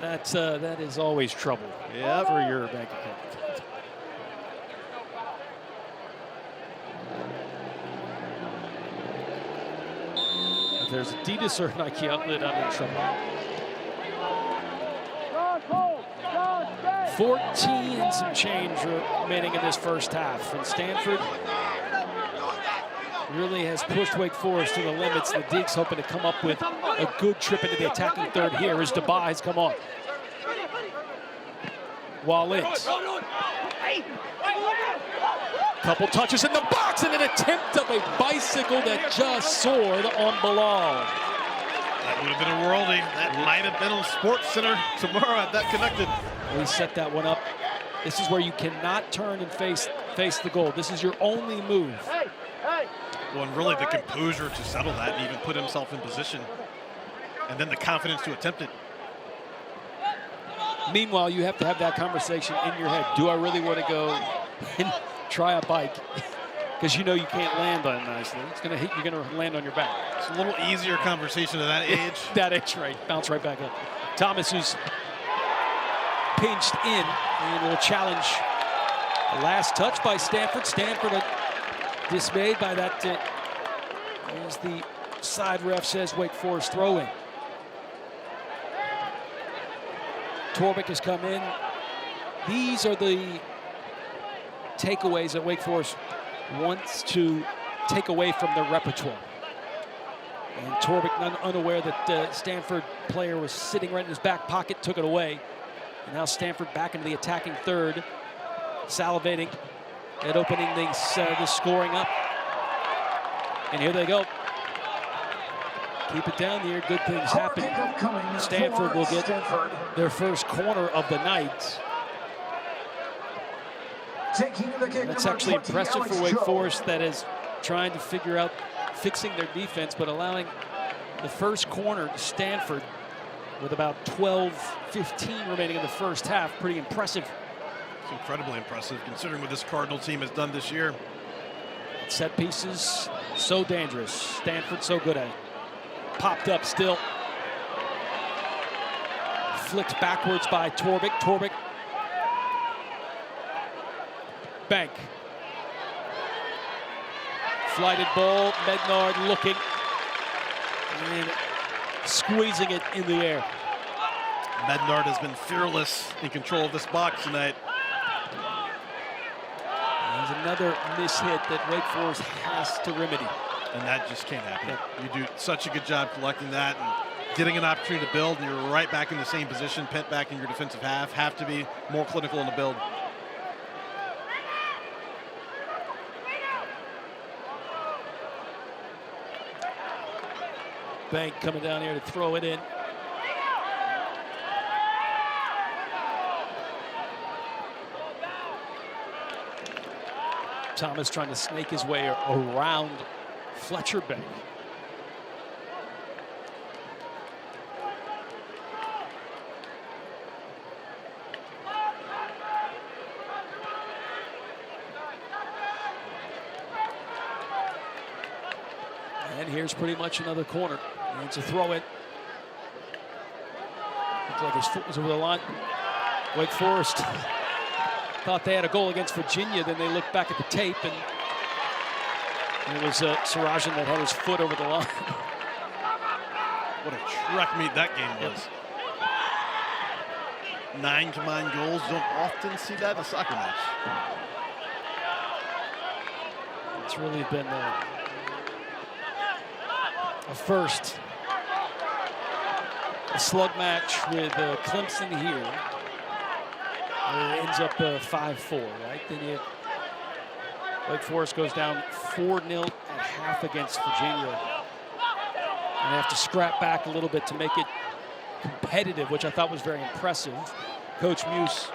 [SPEAKER 1] That is always trouble for your bank account. If there's Adidas or Nike outlet, I'm in trouble. 14 and some change remaining in this first half. And Stanford really has pushed Wake Forest to the limits. The Deacs hoping to come up with a good trip into the attacking third here as Deba has come on. Wallins. Couple touches in the box and an attempt of a bicycle that just soared on Bilal.
[SPEAKER 2] That would have been a worldie. That might have been on Sports Center tomorrow at that connected.
[SPEAKER 1] We set that one up. This is where you cannot turn and face the goal. This is your only move.
[SPEAKER 2] Well, and really the composure to settle that and even put himself in position. And then the confidence to attempt it.
[SPEAKER 1] Meanwhile, you have to have that conversation in your head. Do I really want to go and try a bike? Because you know you can't land on it nicely. It's going to hit, you're going to land on your back.
[SPEAKER 2] It's a little easier conversation at that age.
[SPEAKER 1] That age, right. Bounce right back up. Thomas, who's pinched in and will challenge the last touch by Stanford. Stanford dismayed by that. As the side ref says, Wake Forest throw-in. Torvik has come in. These are the takeaways that Wake Forest wants to take away from their repertoire. And Torvik, unaware that Stanford player was sitting right in his back pocket, took it away. And now Stanford back into the attacking third, salivating at opening the scoring up. And here they go. Keep it down here. Good things happen. Stanford will get their first corner of the night. That's actually impressive for Wake Forest, that is trying to figure out fixing their defense, but allowing the first corner to Stanford with about 12-15 remaining in the first half. Pretty impressive.
[SPEAKER 2] It's incredibly impressive considering what this Cardinal team has done this year.
[SPEAKER 1] Set pieces, so dangerous. Stanford so good at it. Popped up still. Flicked backwards by Torvik. Torvik. Bank. Flighted ball. Mednard looking. And squeezing it in the air.
[SPEAKER 2] Mednard has been fearless in control of this box tonight.
[SPEAKER 1] There's another mishit that Wake Forest has to remedy.
[SPEAKER 2] And that just can't happen. You do such a good job collecting that and getting an opportunity to build, and you're right back in the same position, pent back in your defensive half. Have to be more clinical in the build.
[SPEAKER 1] Bank coming down here to throw it in. Thomas trying to snake his way around Fletcher Bank. And here's pretty much another corner. It's a throw in. Looked like his foot was over the line. Wake Forest thought they had a goal against Virginia, then they looked back at the tape, and it was Sarajan that had his foot over the line.
[SPEAKER 2] What a truck meet that game was. 9 combined goals. Don't often see that in a soccer match.
[SPEAKER 1] It's really been a first. A slug match with Clemson here. It ends up 5-4, right? Then Wake Forest goes down 4-0 at half against Virginia. And they have to scrap back a little bit to make it competitive, which I thought was very impressive. Coach Muse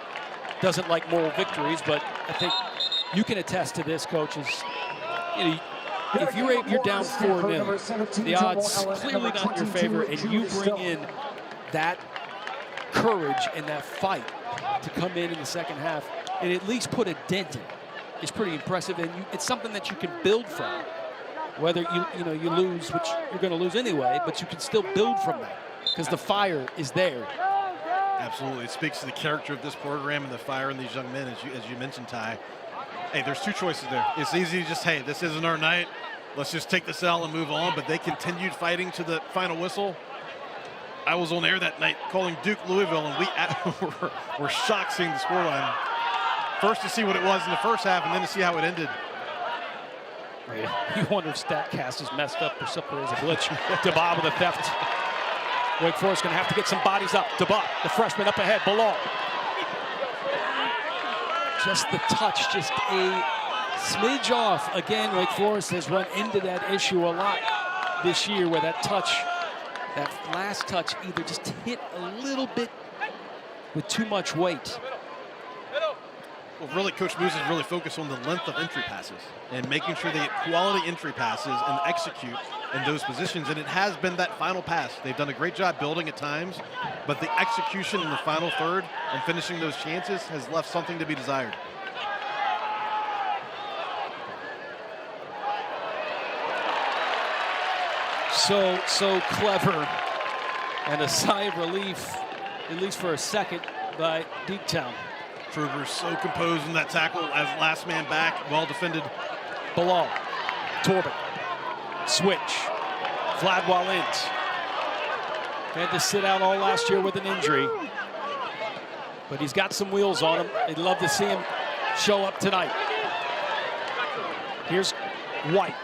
[SPEAKER 1] doesn't like moral victories, but I think you can attest to this, coaches. If you're down 4-0, the odds clearly not in your favor, and you bring in that courage and that fight to come in the second half and at least put a dent in it is pretty impressive, and it's something that you can build from. Whether you lose, which you're going to lose anyway, but you can still build from that because the fire is there.
[SPEAKER 2] Absolutely, it speaks to the character of this program and the fire in these young men, as you mentioned, Ty. Hey, there's two choices there. It's easy to just, hey, this isn't our night. Let's just take this L and move on. But they continued fighting to the final whistle. I was on air that night calling Duke Louisville, and we were shocked seeing the scoreline. First to see what it was in the first half, and then to see how it ended.
[SPEAKER 1] You wonder if StatCast is messed up or something. There's a glitch. DeBa with a theft. Wake Forest going to have to get some bodies up. DeBa, the freshman up ahead. Below. Just the touch, just a smidge off. Again, Wake Forest has run into that issue a lot this year where that touch, that last touch, either just hit a little bit with too much weight.
[SPEAKER 2] Well, really, Coach Moose is really focused on the length of entry passes and making sure they get quality entry passes and execute in those positions. And it has been that final pass. They've done a great job building at times, but the execution in the final third and finishing those chances has left something to be desired.
[SPEAKER 1] So clever, and a sigh of relief, at least for a second, by Deeptown.
[SPEAKER 2] Kruger's so composed in that tackle as last man back, well defended.
[SPEAKER 1] Bilal, Torben, switch, Vladwell ends. Had to sit out all last year with an injury, but he's got some wheels on him. They'd love to see him show up tonight. Here's White.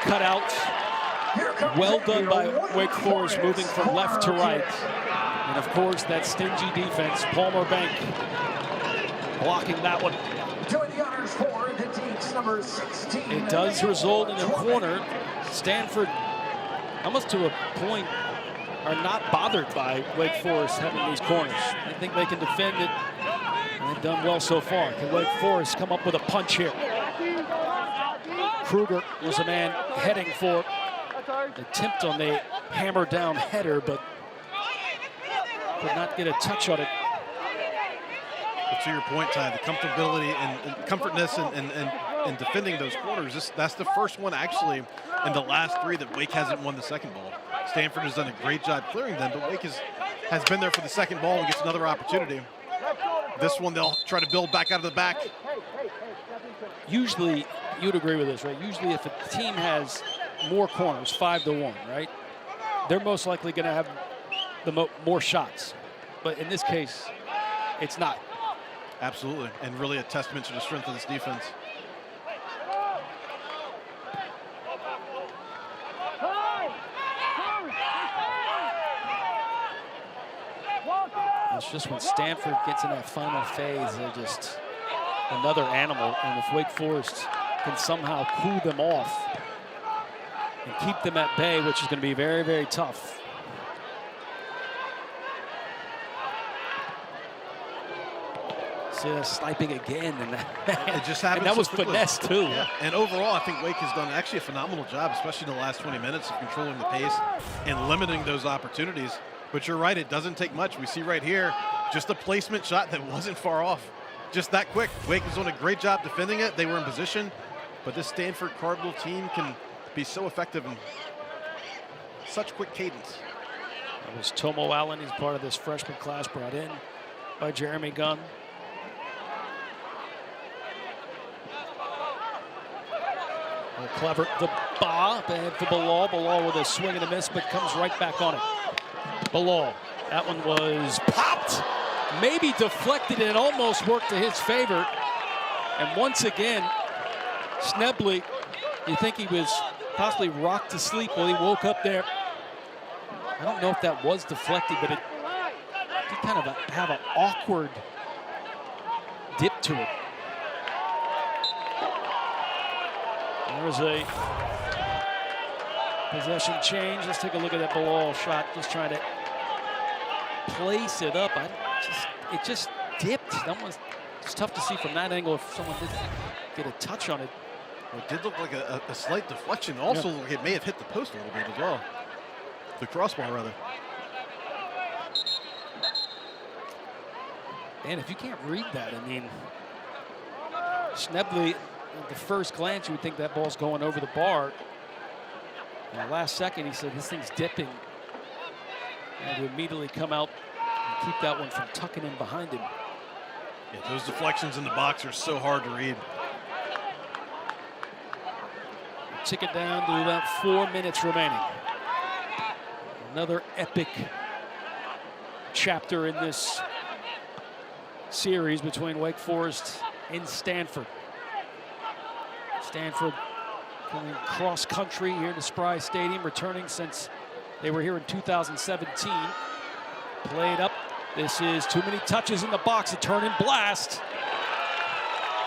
[SPEAKER 1] Cut out. Well done by Wake Forest, moving from left to right. And of course, that stingy defense, Palmer Bank blocking that one. It does result in a corner. Stanford, almost to a point, are not bothered by Wake Forest having these corners. I think they can defend it, and they've done well so far. Can Wake Forest come up with a punch here? Kruger was a man heading for an attempt on the hammer down header, but could not get a touch on it.
[SPEAKER 2] But to your point, Ty, the comfortability and comfortness and defending those corners, that's the first one actually in the last three that Wake hasn't won the second ball. Stanford has done a great job clearing them, but Wake has been there for the second ball and gets another opportunity. This one, they'll try to build back out of the back.
[SPEAKER 1] Usually, you'd agree with this, right? Usually if a team has more corners, 5-1, right? They're most likely going to have the more shots. But in this case, it's not.
[SPEAKER 2] Absolutely, and really a testament to the strength of this defense.
[SPEAKER 1] It's just when Stanford gets in that final phase, they're just another animal. And if Wake Forest can somehow cool them off and keep them at bay, which is going to be very, very tough. See that sniping again, and
[SPEAKER 2] it just happened.
[SPEAKER 1] And that
[SPEAKER 2] so
[SPEAKER 1] was
[SPEAKER 2] quickly.
[SPEAKER 1] finesse too.
[SPEAKER 2] Yeah. And overall, I think Wake has done actually a phenomenal job, especially in the last 20 minutes of controlling the pace and limiting those opportunities. But you're right, it doesn't take much. We see right here, just a placement shot that wasn't far off. Just that quick. Wake was doing a great job defending it. They were in position, but this Stanford Cardinal team can be so effective in such quick cadence.
[SPEAKER 1] That was Tomo Allen. He's part of this freshman class brought in by Jeremy Gunn. Clever. The ba ahead for Bilal. Bilal with a swing and a miss, but comes right back on it. Bilal. That one was popped. Maybe deflected, and it almost worked to his favor. And once again, Schnebley, you think he was possibly rocked to sleep while he woke up there. I don't know if that was deflected, but it did kind of have an awkward dip to it. There's a possession change. Let's take a look at that Bilal shot. Just trying to place it up. It just dipped. It's tough to see from that angle if someone did get a touch on it.
[SPEAKER 2] It did look like a slight deflection. Also, yeah. It may have hit the post a little bit as well. The crossbar, rather.
[SPEAKER 1] Man, if you can't read that, I mean, Schnebley, at the first glance, you would think that ball's going over the bar. And the last second, he said, this thing's dipping. And to immediately come out and keep that one from tucking in behind him.
[SPEAKER 2] Yeah, those deflections in the box are so hard to read.
[SPEAKER 1] Tick it down to about 4 minutes remaining. Another epic chapter in this series between Wake Forest and Stanford. Stanford going cross country here to Spry Stadium, returning since they were here in 2017. Played up. This is too many touches in the box. A turn and blast.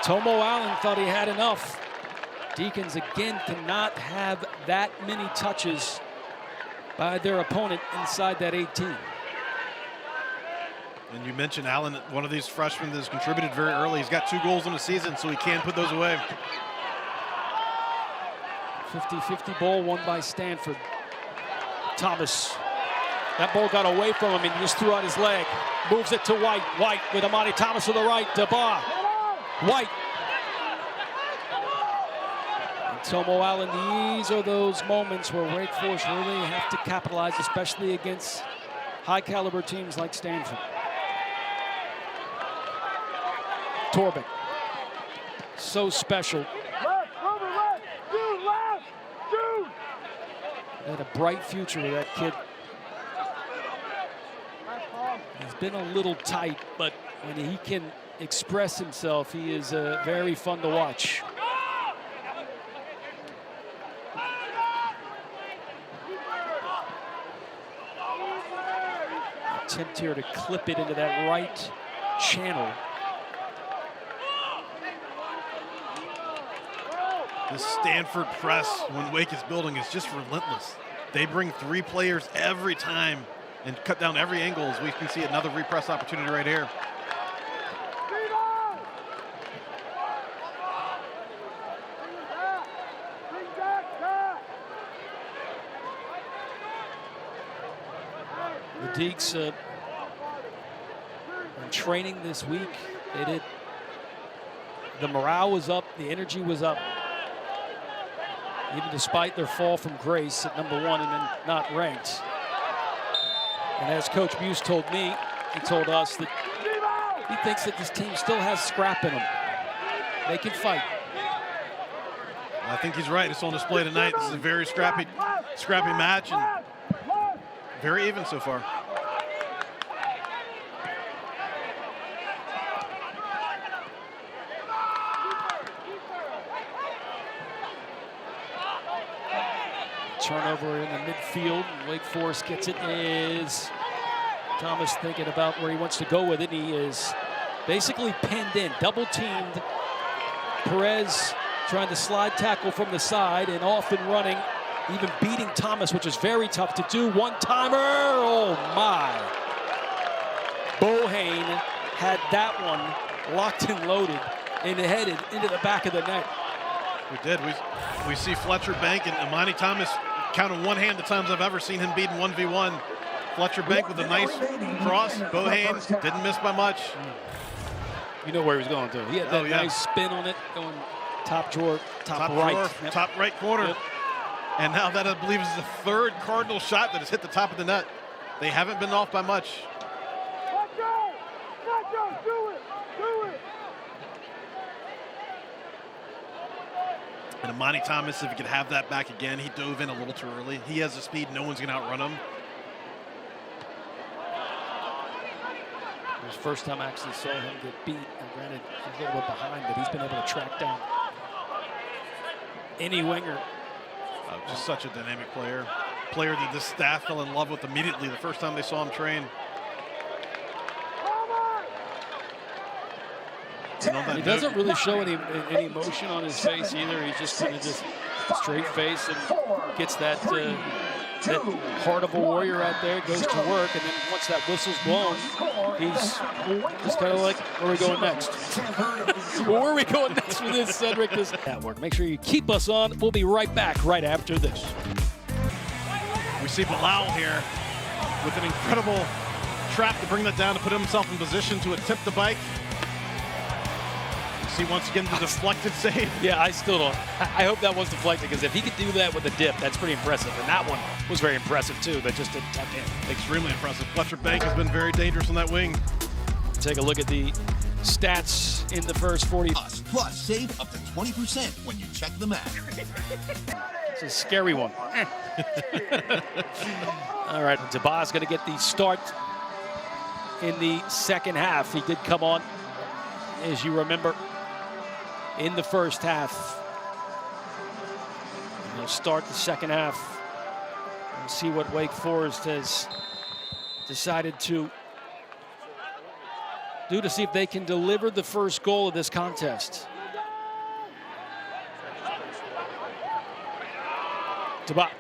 [SPEAKER 1] Tomo Allen thought he had enough. Deacons again cannot have that many touches by their opponent inside that 18.
[SPEAKER 2] And you mentioned Allen, one of these freshmen that has contributed very early. He's got 2 goals in the season, so he can put those away.
[SPEAKER 1] 50-50 ball won by Stanford. Thomas. That ball got away from him and he just threw out his leg. Moves it to White. White with Amani Thomas to the right. DeBar. White. And Tomo Allen, these are those moments where Wake Forest really have to capitalize, especially against high-caliber teams like Stanford. Torbeck. So special. Had a bright future with that kid. He's been a little tight, but when he can express himself, he is very fun to watch. Attempt here to clip it into that right channel.
[SPEAKER 2] This Stanford press, when Wake is building, is just relentless. They bring 3 players every time and cut down every angle, as we can see another repress opportunity right here.
[SPEAKER 1] The Deeks in training this week, they did. The morale was up, the energy was up. Even despite their fall from grace at number 1 and then not ranked. And as Coach Buse told me, he told us that he thinks that this team still has scrap in them. They can fight.
[SPEAKER 2] I think he's right. It's on display tonight. This is a very scrappy match and very even so far.
[SPEAKER 1] Turnover in the midfield. Wake Forest gets it. Is Thomas thinking about where he wants to go with it? He is basically pinned in, double teamed. Perez trying to slide tackle from the side and off and running, even beating Thomas, which is very tough to do. One-timer, oh my. Bohane had that one locked and loaded and headed into the back of the net.
[SPEAKER 2] We did. We see Fletcher bank and Amani Thomas count on one hand the times I've ever seen him beaten 1v1. Fletcher bank with a nice cross. Bohane didn't miss by much.
[SPEAKER 1] You know where he was going to. He had that nice spin on it, going top drawer, top right.
[SPEAKER 2] Drawer,
[SPEAKER 1] yep.
[SPEAKER 2] Top right corner. Yep. And now that, I believe, is the 3rd Cardinal shot that has hit the top of the net. They haven't been off by much. And Amani Thomas, if he could have that back again, he dove in a little too early. He has the speed, no one's going to outrun him.
[SPEAKER 1] It was the first time I actually saw him get beat. And granted, he's a little bit behind, but he's been able to track down any winger.
[SPEAKER 2] Just such a dynamic player. Player that this staff fell in love with immediately the first time they saw him train.
[SPEAKER 1] He doesn't really show any emotion on his face either. He's just kind of just straight face and gets that heart of a warrior out there, goes to work, and then once that whistle's blown, he's just kind of like, where are we going next? Where are we going next with this, Cedric? This network. Make sure you keep us on. We'll be right back right after this.
[SPEAKER 2] We see Bilal here with an incredible trap to bring that down, to put himself in position to attempt the bike. See once again the deflected save.
[SPEAKER 1] Yeah, I still don't. I hope that was deflected, because if he could do that with a dip, that's pretty impressive. And that one was very impressive too, but just didn't tap in.
[SPEAKER 2] Extremely impressive. Fletcher Bank has been very dangerous on that wing.
[SPEAKER 1] Take a look at the stats in the first 40.
[SPEAKER 4] Plus, save up to 20% when you check the map.
[SPEAKER 1] It's a scary one. All right, Tabah's going to get the start in the second half. He did come on, as you remember, in the first half. We'll start the second half and see what Wake Forest has decided to do to see if they can deliver the first goal of this contest. Tabak.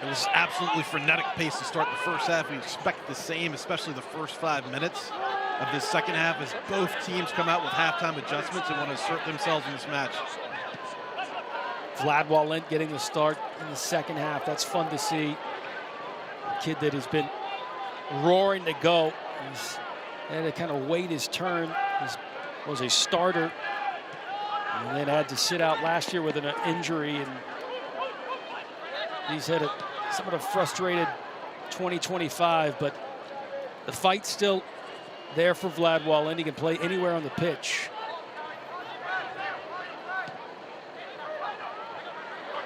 [SPEAKER 2] It was absolutely frenetic pace to start the first half. We expect the same, especially the first 5 minutes of this second half, as both teams come out with halftime adjustments and want to assert themselves in this match.
[SPEAKER 1] Vlad Walent getting the start in the second half. That's fun to see. A kid that has been roaring to go. He's had to kind of wait his turn. He was a starter and then had to sit out last year with an injury, and he's had a somewhat of frustrated 2025, but the fight's still there for Vlad Walent. He can play anywhere on the pitch.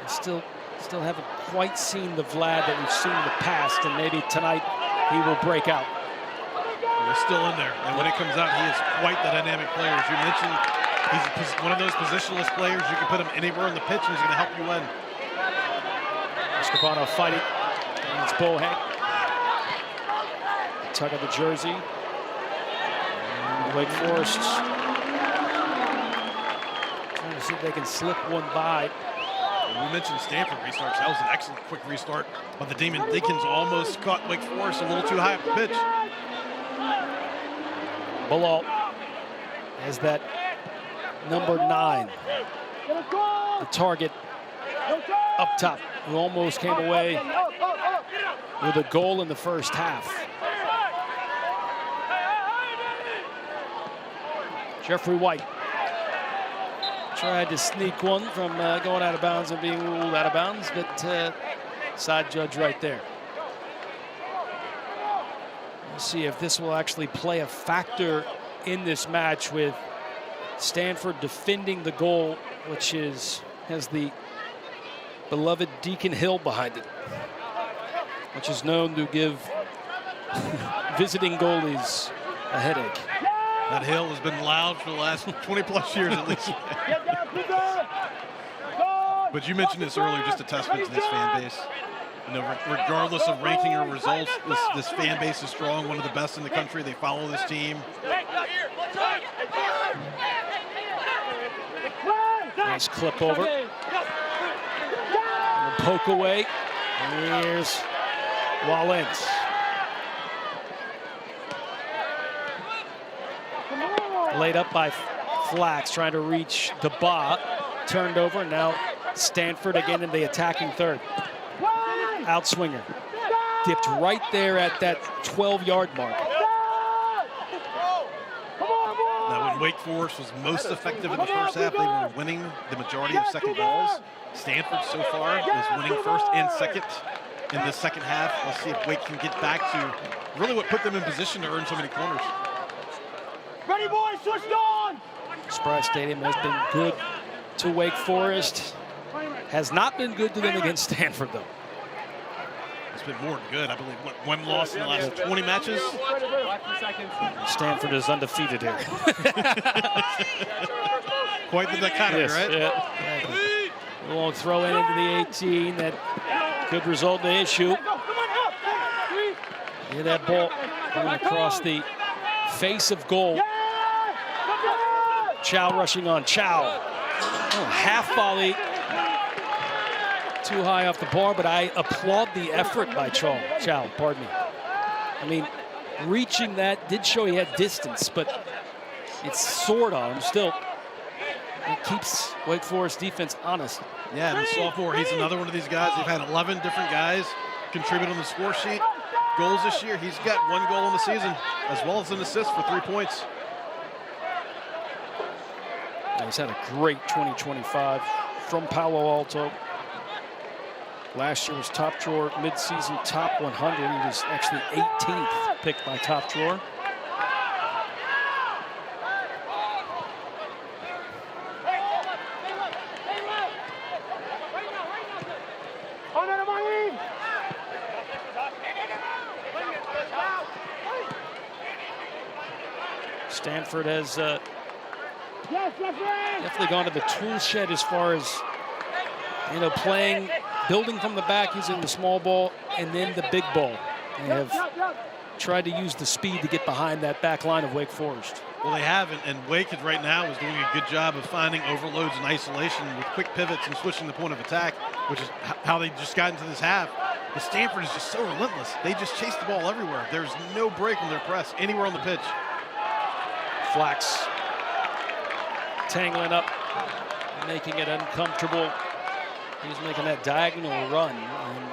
[SPEAKER 1] I still haven't quite seen the Vlad that we've seen in the past, and maybe tonight he will break out.
[SPEAKER 2] He's still in there, and when it comes out, he is quite the dynamic player. As you mentioned, he's one of those positionless players. You can put him anywhere on the pitch, and he's going to help you win.
[SPEAKER 1] Escobar fighting against Bohane. Tug of the jersey. And Wake Forest trying to see if they can slip one by.
[SPEAKER 2] We mentioned Stanford restarts. That was an excellent quick restart, but the Demon Deacons almost caught Wake Forest a little too high up the pitch.
[SPEAKER 1] Bilal as that number 9, the target up top, who almost came away with a goal in the first half. Jeffrey White tried to sneak one from going out of bounds and being ruled out of bounds, but side judge right there. We'll see if this will actually play a factor in this match, with Stanford defending the goal, which has the beloved Deacon Hill behind it, which is known to give visiting goalies a headache.
[SPEAKER 2] That hill has been loud for the last 20-plus years at least. But you mentioned this earlier, just a testament to this fan base. You know, regardless of ranking or results, this fan base is strong, one of the best in the country. They follow this team.
[SPEAKER 1] Nice clip over. And poke away. And here's Walent. Laid up by Flax, trying to reach Daba. Turned over. Now Stanford again in the attacking third. Outswinger. Dipped right there at that 12-yard mark.
[SPEAKER 2] Now, when Wake Forest was most effective in the first half, they were winning the majority of second balls. Stanford so far is winning first and second in the second half. Let's see if Wake can get back to really what put them in position to earn so many corners.
[SPEAKER 5] Ready, boys, switched on!
[SPEAKER 1] Sprott Stadium has been good to Wake Forest. Has not been good to them against Stanford, though.
[SPEAKER 2] It's been more than good. I believe one loss in the last 20 matches.
[SPEAKER 1] Stanford is undefeated here.
[SPEAKER 2] Quite the dichotomy,
[SPEAKER 1] yes,
[SPEAKER 2] right?
[SPEAKER 1] Yeah. A long throw in into the 18 that could result in an issue. Hear that ball going across the face of goal. Chow rushing on Chow. Oh, half volley. Too high off the bar, but I applaud the effort by Chow, pardon me. I mean, reaching that did show he had distance, but it's soared on him still. It keeps Wake Forest defense honest.
[SPEAKER 2] Yeah, and the sophomore, he's another one of these guys. They've had 11 different guys contribute on the score sheet. Goals this year, he's got 1 goal in the season, as well as an assist for 3 points.
[SPEAKER 1] He's had a great 2025 from Palo Alto. Last year was top drawer, midseason top 100. He was actually 18th picked by top drawer. Stanford has definitely gone to the tool shed as far as building from the back using the small ball and then the big ball. They have tried to use the speed to get behind that back line of Wake Forest.
[SPEAKER 2] Well, they have, and Wake right now is doing a good job of finding overloads and isolation with quick pivots and switching the point of attack, which is how they just got into this half. But Stanford is just so relentless. They just chase the ball everywhere. There's no break in their press anywhere on the pitch.
[SPEAKER 1] Flax tangling up, making it uncomfortable. He's making that diagonal run, and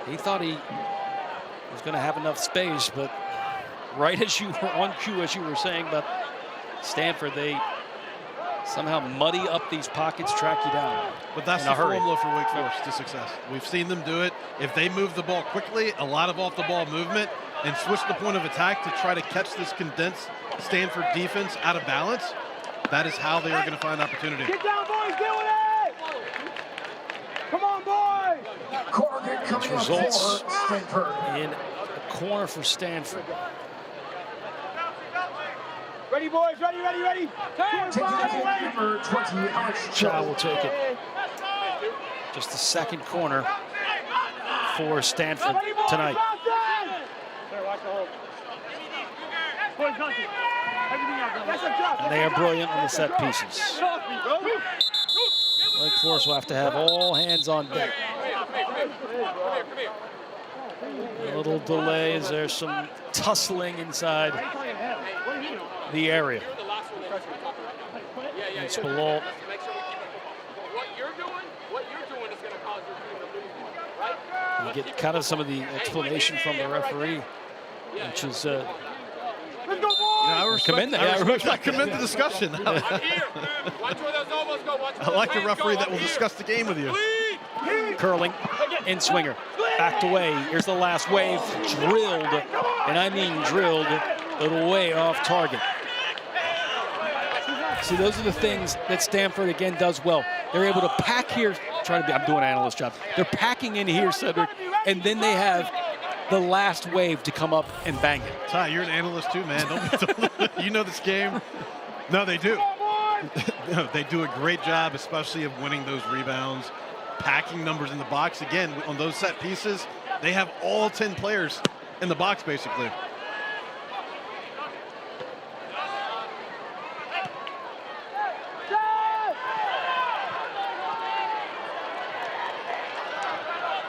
[SPEAKER 1] he thought he was going to have enough space, but right as you were on cue, as you were saying about Stanford, they somehow muddy up these pockets, track you down.
[SPEAKER 2] But that's the formula for Wake Forest to success. We've seen them do it. If they move the ball quickly, a lot of off-the-ball movement, and switch the point of attack to try to catch this condensed Stanford defense out of balance, that is how they are going to find opportunity.
[SPEAKER 5] Get down, boys, deal with it! Come on, boys!
[SPEAKER 3] Corrigan coming up
[SPEAKER 1] Results
[SPEAKER 3] for Stanford.
[SPEAKER 1] in the corner for Stanford.
[SPEAKER 5] Ready, boys, ready, ready, ready!
[SPEAKER 3] Taking it, number 20, Alex
[SPEAKER 1] Chow will take it. Just the second corner for Stanford tonight. And they are brilliant on the set pieces. Wake Forest will have to have all hands on deck. A little delay as there's some tussling inside the area. And Spallol. You get kind of some of the explanation from the referee, which is
[SPEAKER 2] I commend the discussion. I like a referee that will discuss the game with you.
[SPEAKER 1] Curling, in swinger, backed away. Here's the last wave, drilled, and I mean drilled, but way off target. See, those are the things that Stanford again does well. They're able to pack here. I'm doing an analyst job. They're packing in here, Cedric, and then they have the last wave to come up and bang it.
[SPEAKER 2] Ty, you're an analyst too, man. You know this game. No, they do. No, they do a great job, especially of winning those rebounds, packing numbers in the box. Again, on those set pieces, they have all 10 players in the box, basically.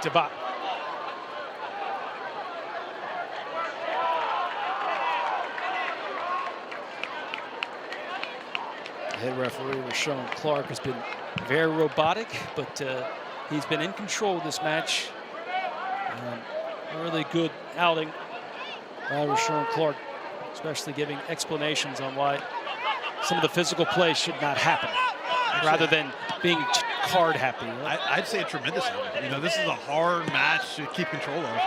[SPEAKER 1] Debot. Head referee Rashawn Clark has been very robotic, but he's been in control of this match. A really good outing by Rashawn Clark, especially giving explanations on why some of the physical play should not happen, rather than being card happy.
[SPEAKER 2] I'd say a tremendous outing. You know, this is a hard match to keep control of,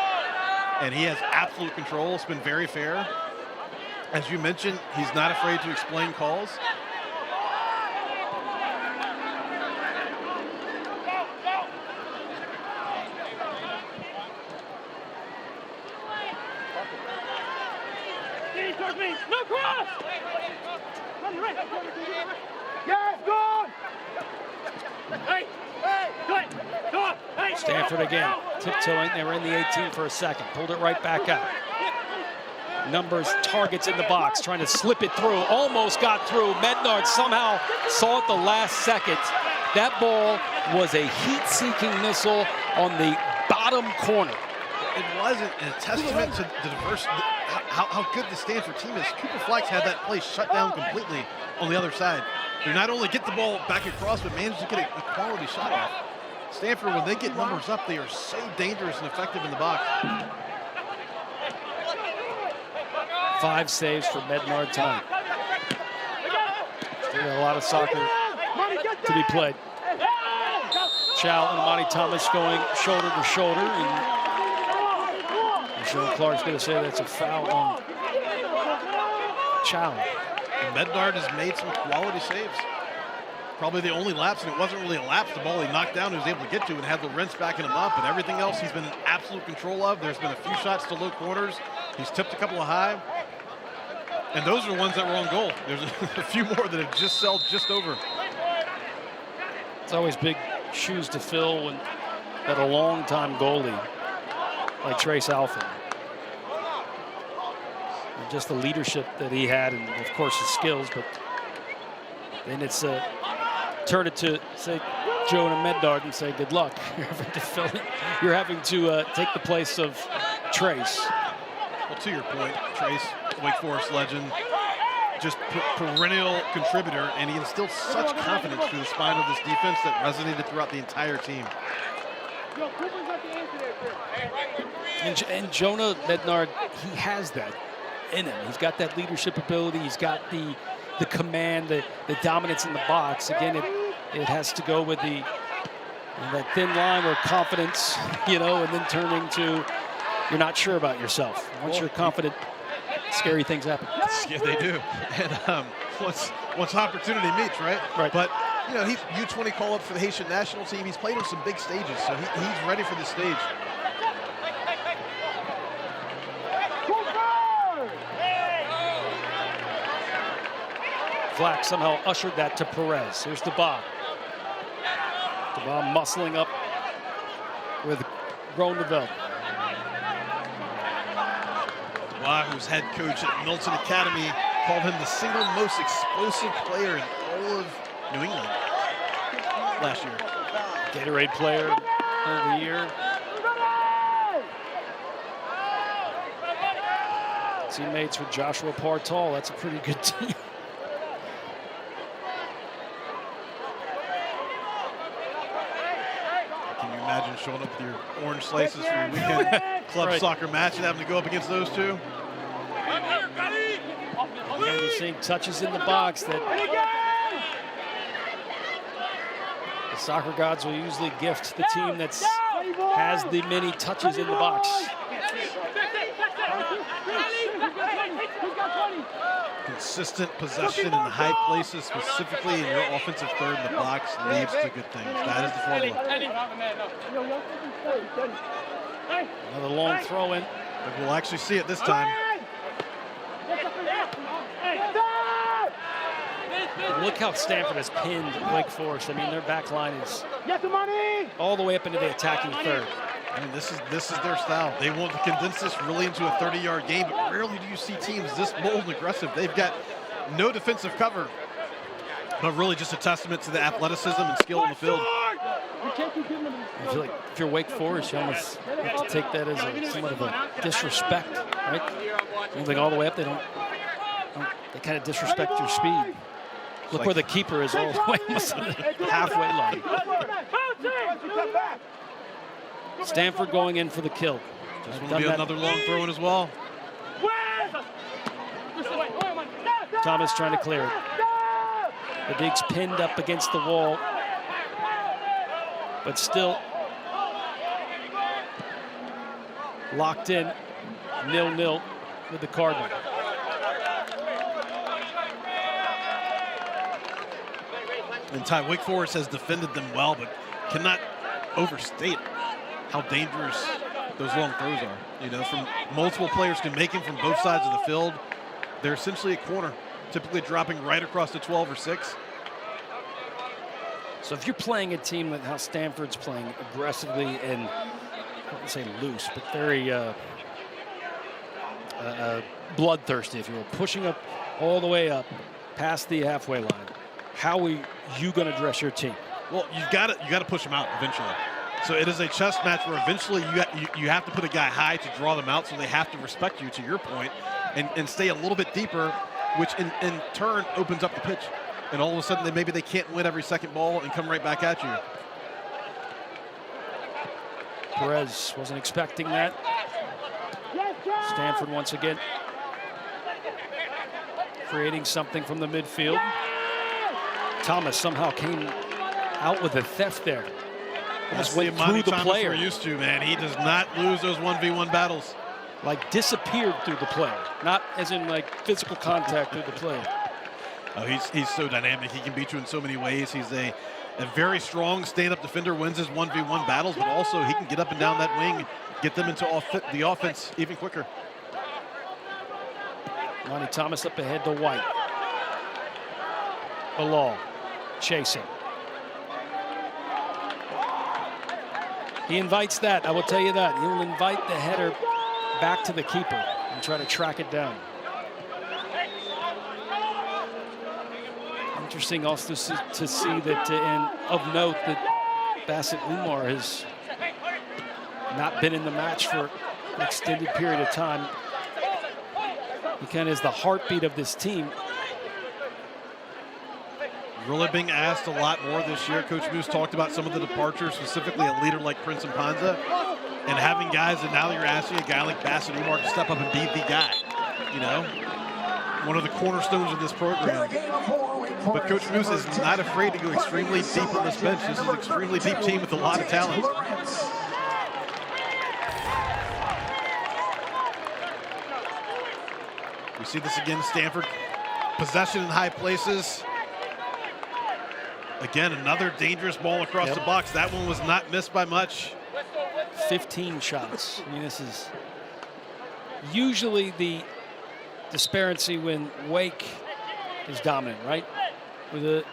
[SPEAKER 2] and he has absolute control. It's been very fair. As you mentioned, he's not afraid to explain calls.
[SPEAKER 5] No cross! Yes, good!
[SPEAKER 1] Stanford again, tiptoeing. They were in the 18 for a second. Pulled it right back out. Numbers, targets in the box, trying to slip it through. Almost got through. Mednard somehow saw it the last second. That ball was a heat-seeking missile on the bottom corner.
[SPEAKER 2] It wasn't a testament to the diversity, how good the Stanford team is. Cooper Flax had that play shut down completely on the other side. They not only get the ball back across, but manage to get a quality shot off. Stanford, when they get numbers up, they are so dangerous and effective in the box.
[SPEAKER 1] 5 saves for Mednard tonight. Still got a lot of soccer to be played. Chow and Amani Thomas going shoulder to shoulder, and Sean Clark's going to say that's a foul on Chow.
[SPEAKER 2] And Mednard has made some quality saves. Probably the only lapse, and it wasn't really a lapse. The ball he knocked down, he was able to get to, and had Lorenz backing him up. But everything else he's been in absolute control of. There's been a few shots to low corners. He's tipped a couple of high. And those are the ones that were on goal. There's a few more that have just sailed just over.
[SPEAKER 1] It's always big shoes to fill when got a long-time goalie like Trace Alford. And just the leadership that he had, and of course his skills, but then it's turn it to, say, Jonah Medard and say, good luck. You're having to take the place of Trace.
[SPEAKER 2] Well, to your point, Trace, Wake Forest legend, just perennial contributor, and he instilled such confidence through the spine of this defense that resonated throughout the entire team.
[SPEAKER 1] And Jonah Medard, he has that in him. He's got that leadership ability. He's got the command, the dominance in the box. Again, it has to go with that thin line where confidence, and then turning to you're not sure about yourself. Once you're confident, scary things happen.
[SPEAKER 2] Yeah, they do. And once opportunity meets, right?
[SPEAKER 1] Right.
[SPEAKER 2] But, he's U20 call-up for the Haitian national team. He's played on some big stages, so he's ready for the stage.
[SPEAKER 1] Flack somehow ushered that to Perez. Here's DeBob. DeBob muscling up with Groeneveld.
[SPEAKER 2] Who's head coach at Milton Academy, called him the single most explosive player in all of New England last year.
[SPEAKER 1] Gatorade player of the year. Teammates with Joshua Partall. That's a pretty good team.
[SPEAKER 2] Can you imagine showing up with your orange slices for your weekend club soccer match and having to go up against those two?
[SPEAKER 1] And you're seeing touches in the box that the soccer gods will usually gift the team that has the many touches in the box.
[SPEAKER 2] Consistent possession in the high places, specifically in your offensive third in the box, leads to good things. That is the formula.
[SPEAKER 1] Another long throw in.
[SPEAKER 2] But we'll actually see it this time.
[SPEAKER 1] Look how Stanford has pinned Wake Forest. I mean, their back line is all the way up into the attacking third.
[SPEAKER 2] I mean, this is their style. They want to condense this really into a 30-yard game, but rarely do you see teams this bold and aggressive. They've got no defensive cover, but really just a testament to the athleticism and skill in the field.
[SPEAKER 1] I feel like if you're Wake Forest, you almost have to take that as somewhat of a disrespect, right? Moving all the way up, they kind of disrespect your speed. Look where the keeper is all the way almost to the halfway line. Stanford going in for the kill.
[SPEAKER 2] Just want to be another long throw in as well.
[SPEAKER 1] Thomas trying to clear it. The Diggs pinned up against the wall, but still locked in 0-0 with the Cardinal.
[SPEAKER 2] And Ty, Wake Forest has defended them well, but cannot overstate how dangerous those long throws are. From multiple players can make them from both sides of the field. They're essentially a corner, typically dropping right across the 12 or 6.
[SPEAKER 1] So if you're playing a team like how Stanford's playing aggressively and I wouldn't say loose, but very bloodthirsty, if you will, pushing up all the way up past the halfway line, how are you going to dress your team?
[SPEAKER 2] Well, you got to push them out eventually. So it is a chess match where eventually you have to put a guy high to draw them out, so they have to respect you, to your point, and stay a little bit deeper, which in turn opens up the pitch. And all of a sudden, maybe they can't win every second ball and come right back at you.
[SPEAKER 1] Perez wasn't expecting that. Stanford once again creating something from the midfield. Thomas somehow came out with a theft there. Almost went through the player.
[SPEAKER 2] We're used to, man. He does not lose those 1v1 battles.
[SPEAKER 1] Like disappeared through the player, not as in like physical contact through the player.
[SPEAKER 2] Oh, he's so dynamic. He can beat you in so many ways. He's a very strong stand-up defender, wins his 1v1 battles, but also he can get up and down that wing, get them into the offense even quicker.
[SPEAKER 1] Lonnie Thomas up ahead to White. Bilal chasing. He invites that, I will tell you that. He'll invite the header back to the keeper and try to track it down. Interesting also to see that, and of note, that Bassett Umar has not been in the match for an extended period of time. He kind of is the heartbeat of this team.
[SPEAKER 2] Really being asked a lot more this year. Coach Moose talked about some of the departures, specifically a leader like Prince Mpanza, and having guys, and now you're asking a guy like Bassett Umar to step up and be the guy, you know? One of the cornerstones of this program. But Coach Moose is not afraid to go extremely deep on this bench. This is an extremely deep team with a lot of talent. We see this again, Stanford. Possession in high places. Again, another dangerous ball across the box. That one was not missed by much.
[SPEAKER 1] 15 shots. I mean, this is usually the disparity when Wake is dominant, right? With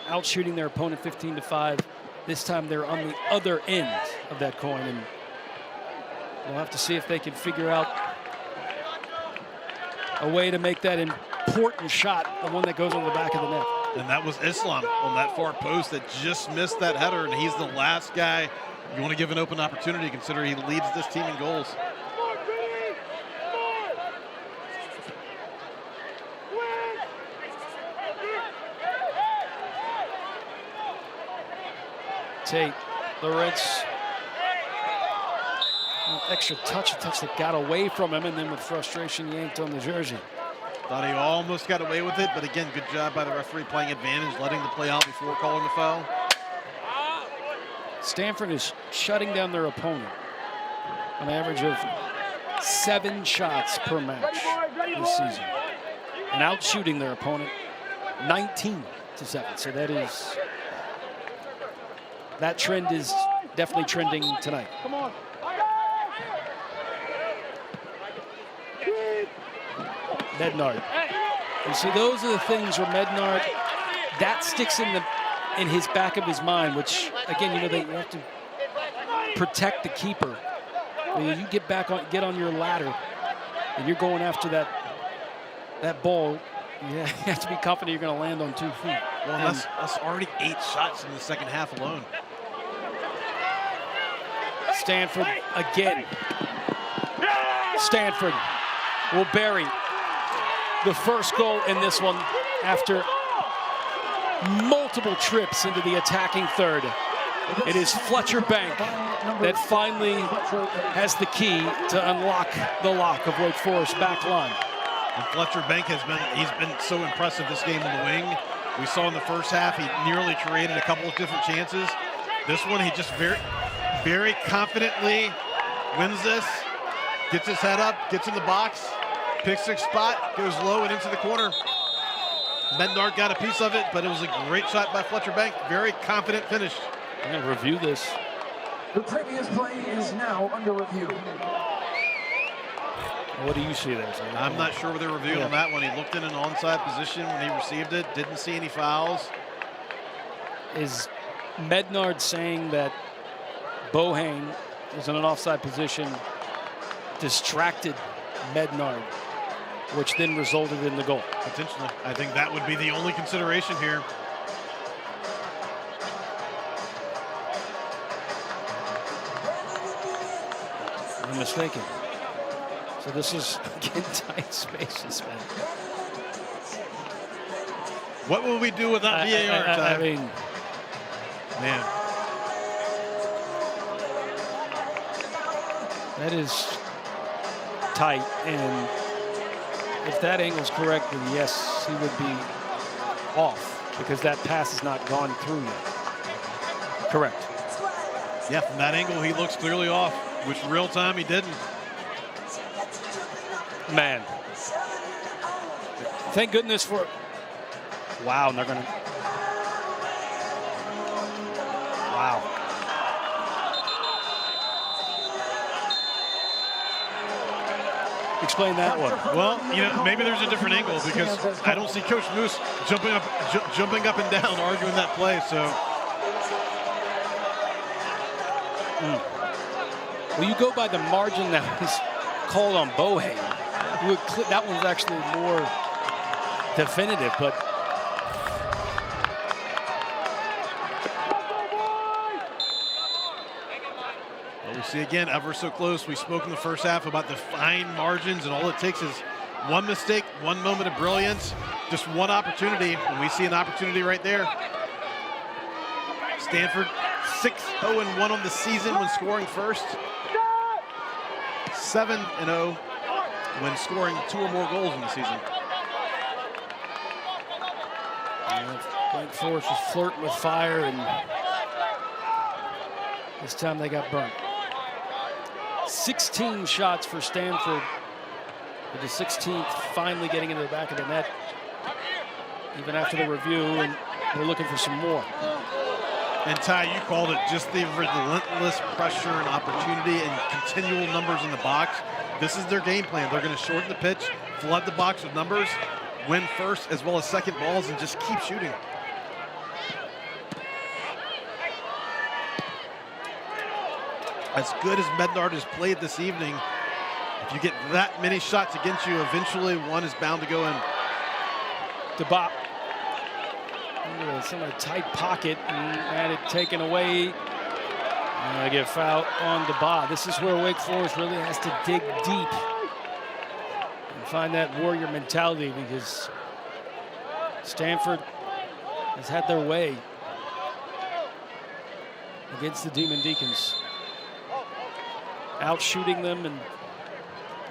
[SPEAKER 1] out shooting their opponent 15-5. This time they're on the other end of that coin, and we'll have to see if they can figure out a way to make that important shot, the one that goes on the back of the net.
[SPEAKER 2] And that was Islam on that far post that just missed that header, and he's the last guy you want to give an open opportunity, considering he leads this team in goals.
[SPEAKER 1] Tate, Lawrence, extra touch, a touch that got away from him, and then with frustration yanked on the jersey.
[SPEAKER 2] Thought he almost got away with it, but again, good job by the referee playing advantage, letting the play out before calling the foul.
[SPEAKER 1] Stanford is shutting down their opponent on an average of 7 shots per match this season, and out shooting their opponent 19-7. So that trend is definitely trending tonight.
[SPEAKER 5] Come on.
[SPEAKER 1] Mednard. And see, those are the things where Mednard, that sticks in his back of his mind, which, again, you know, you have to protect the keeper. When you get on your ladder and you're going after that ball, you have to be confident you're going to land on 2 feet.
[SPEAKER 2] Well, that's already 8 shots in the second half alone.
[SPEAKER 1] Stanford again. Stanford will bury the first goal in this one after multiple trips into the attacking third. It is Fletcher Bank that finally has the key to unlock the lock of Wake Forest back line.
[SPEAKER 2] And Fletcher Bank he's been so impressive this game on the wing. We saw in the first half he nearly created a couple of different chances. This one he just very, very confidently wins this, gets his head up, gets in the box, picks a spot, goes low and into the corner. Mednard got a piece of it, but it was a great shot by Fletcher Bank. Very confident finish.
[SPEAKER 1] I'm going to review this.
[SPEAKER 3] The previous play is now under review.
[SPEAKER 1] What do you see there, Sam?
[SPEAKER 2] I'm not sure what they're reviewing on that one. He looked in an onside position when he received it, didn't see any fouls.
[SPEAKER 1] Is Mednard saying that Bohane was in an offside position, distracted Mednard, which then resulted in the goal?
[SPEAKER 2] Potentially. I think that would be the only consideration here.
[SPEAKER 1] I'm mistaken. So this is, again, tight spaces, man.
[SPEAKER 2] What will we do without VAR time?
[SPEAKER 1] I mean,
[SPEAKER 2] man,
[SPEAKER 1] that is tight, and if that angle's correct, then yes, he would be off because that pass has not gone through yet. Correct.
[SPEAKER 2] yeah, from that angle, he looks clearly off, which real time he didn't.
[SPEAKER 1] Man. Thank goodness for... Wow, and they're going to... Wow. Explain that one.
[SPEAKER 2] Well, you know, maybe there's a different angle because I don't see Coach Moose jumping up and down, arguing that play. So
[SPEAKER 1] Well, you go by the margin that was called on Bohane. That one's actually more definitive, but
[SPEAKER 2] well, we see again, ever so close. We spoke in the first half about the fine margins, and all it takes is one mistake, one moment of brilliance, just one opportunity, and we see an opportunity right there. Stanford 6-0-1 on the season when scoring first. 7-0 when scoring 2 or more goals in the season.
[SPEAKER 1] Wake Forest was flirting with fire, and this time they got burnt. 16 shots for Stanford, with the 16th finally getting into the back of the net, even after the review, and we're looking for some more.
[SPEAKER 2] And Ty, you called it, just the relentless pressure and opportunity and continual numbers in the box. This is their game plan. They're going to shorten the pitch, flood the box with numbers, win first as well as second balls, and just keep shooting. As good as Mednard has played this evening, if you get that many shots against you, eventually one is bound to go in.
[SPEAKER 1] DeBot. Some of a tight pocket and had it taken away. And I get fouled on DeBot. This is where Wake Forest really has to dig deep and find that warrior mentality, because Stanford has had their way against the Demon Deacons, out shooting them and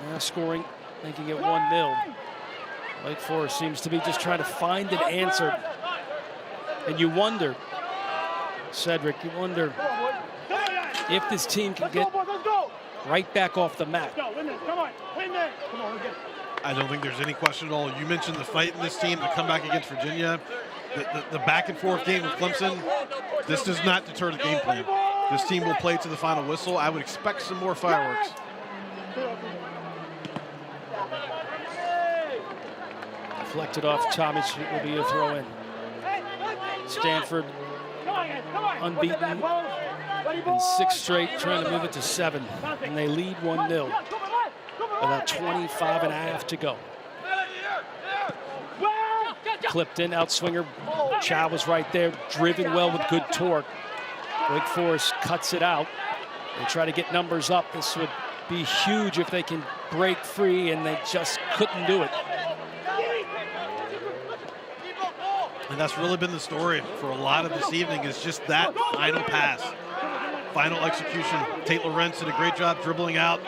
[SPEAKER 1] now scoring, making it 1-0. Wake Forest seems to be just trying to find an answer. And you wonder, Cedric, you wonder if this team can get right back off the mat.
[SPEAKER 2] I don't think there's any question at all. You mentioned the fight in this team, the comeback against Virginia, the back and forth game with Clemson. This does not deter the game plan. This team will play to the final whistle. I would expect some more fireworks.
[SPEAKER 1] Deflected off Tomic, it will be a throw in. Stanford unbeaten in 6 straight, trying to move it to 7, and they lead 1-0. About 25 and a half to go. Clipped in, outswinger. Chow was right there, driven well with good torque. Wake Forest cuts it out. They try to get numbers up. This would be huge if they can break free, and they just couldn't do it.
[SPEAKER 2] And that's really been the story for a lot of this evening, is just that final pass, final execution. Tate Lawrence did a great job dribbling out,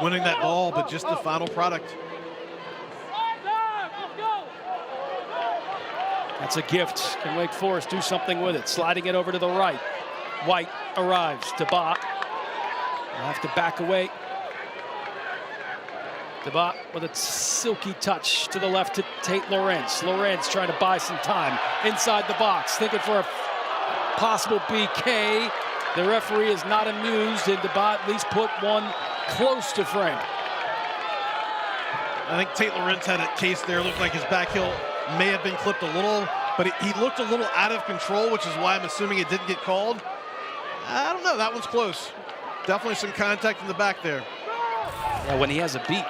[SPEAKER 2] winning that ball, but just the final product.
[SPEAKER 1] That's a gift. Can Wake Forest do something with it? Sliding it over to the right. White arrives. DeBot will have to back away. DeBot with a silky touch to the left to Tate Lawrence. Lawrence trying to buy some time inside the box, thinking for a possible BK. The referee is not amused, and DeBot at least put one close to frame.
[SPEAKER 2] I think Tate Lawrence had a case there. Looked like his back heel may have been clipped a little, but he looked a little out of control, which is why I'm assuming it didn't get called. I don't know. That one's close. Definitely some contact in the back there.
[SPEAKER 1] Yeah, when he has a beat.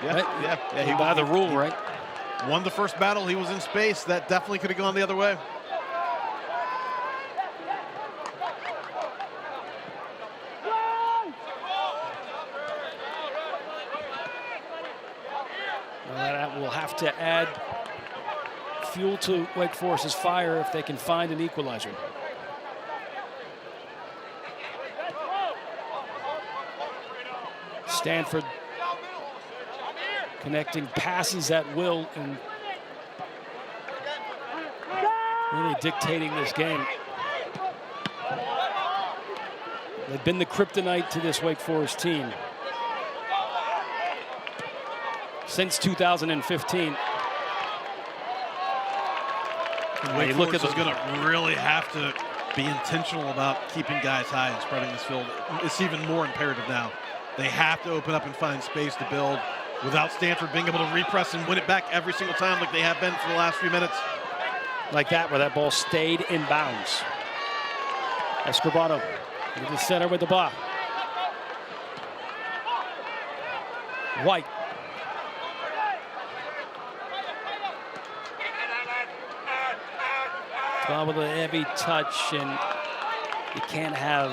[SPEAKER 2] Yeah,
[SPEAKER 1] right?
[SPEAKER 2] yeah.
[SPEAKER 1] He by the rule, right?
[SPEAKER 2] Won the first battle. He was in space. That definitely could have gone the other way.
[SPEAKER 1] That will have to add fuel to Wake Forest's fire if they can find an equalizer. Stanford connecting passes at will and really dictating this game. They've been the kryptonite to this Wake Forest team since 2015.
[SPEAKER 2] Wake Forest is going to really have to be intentional about keeping guys high and spreading this field. It's even more imperative now. They have to open up and find space to build without Stanford being able to repress and win it back every single time like they have been for the last few minutes.
[SPEAKER 1] Like that, where that ball stayed in bounds. Escobar to the center with the ball. White. Ball with a heavy touch, and you can't have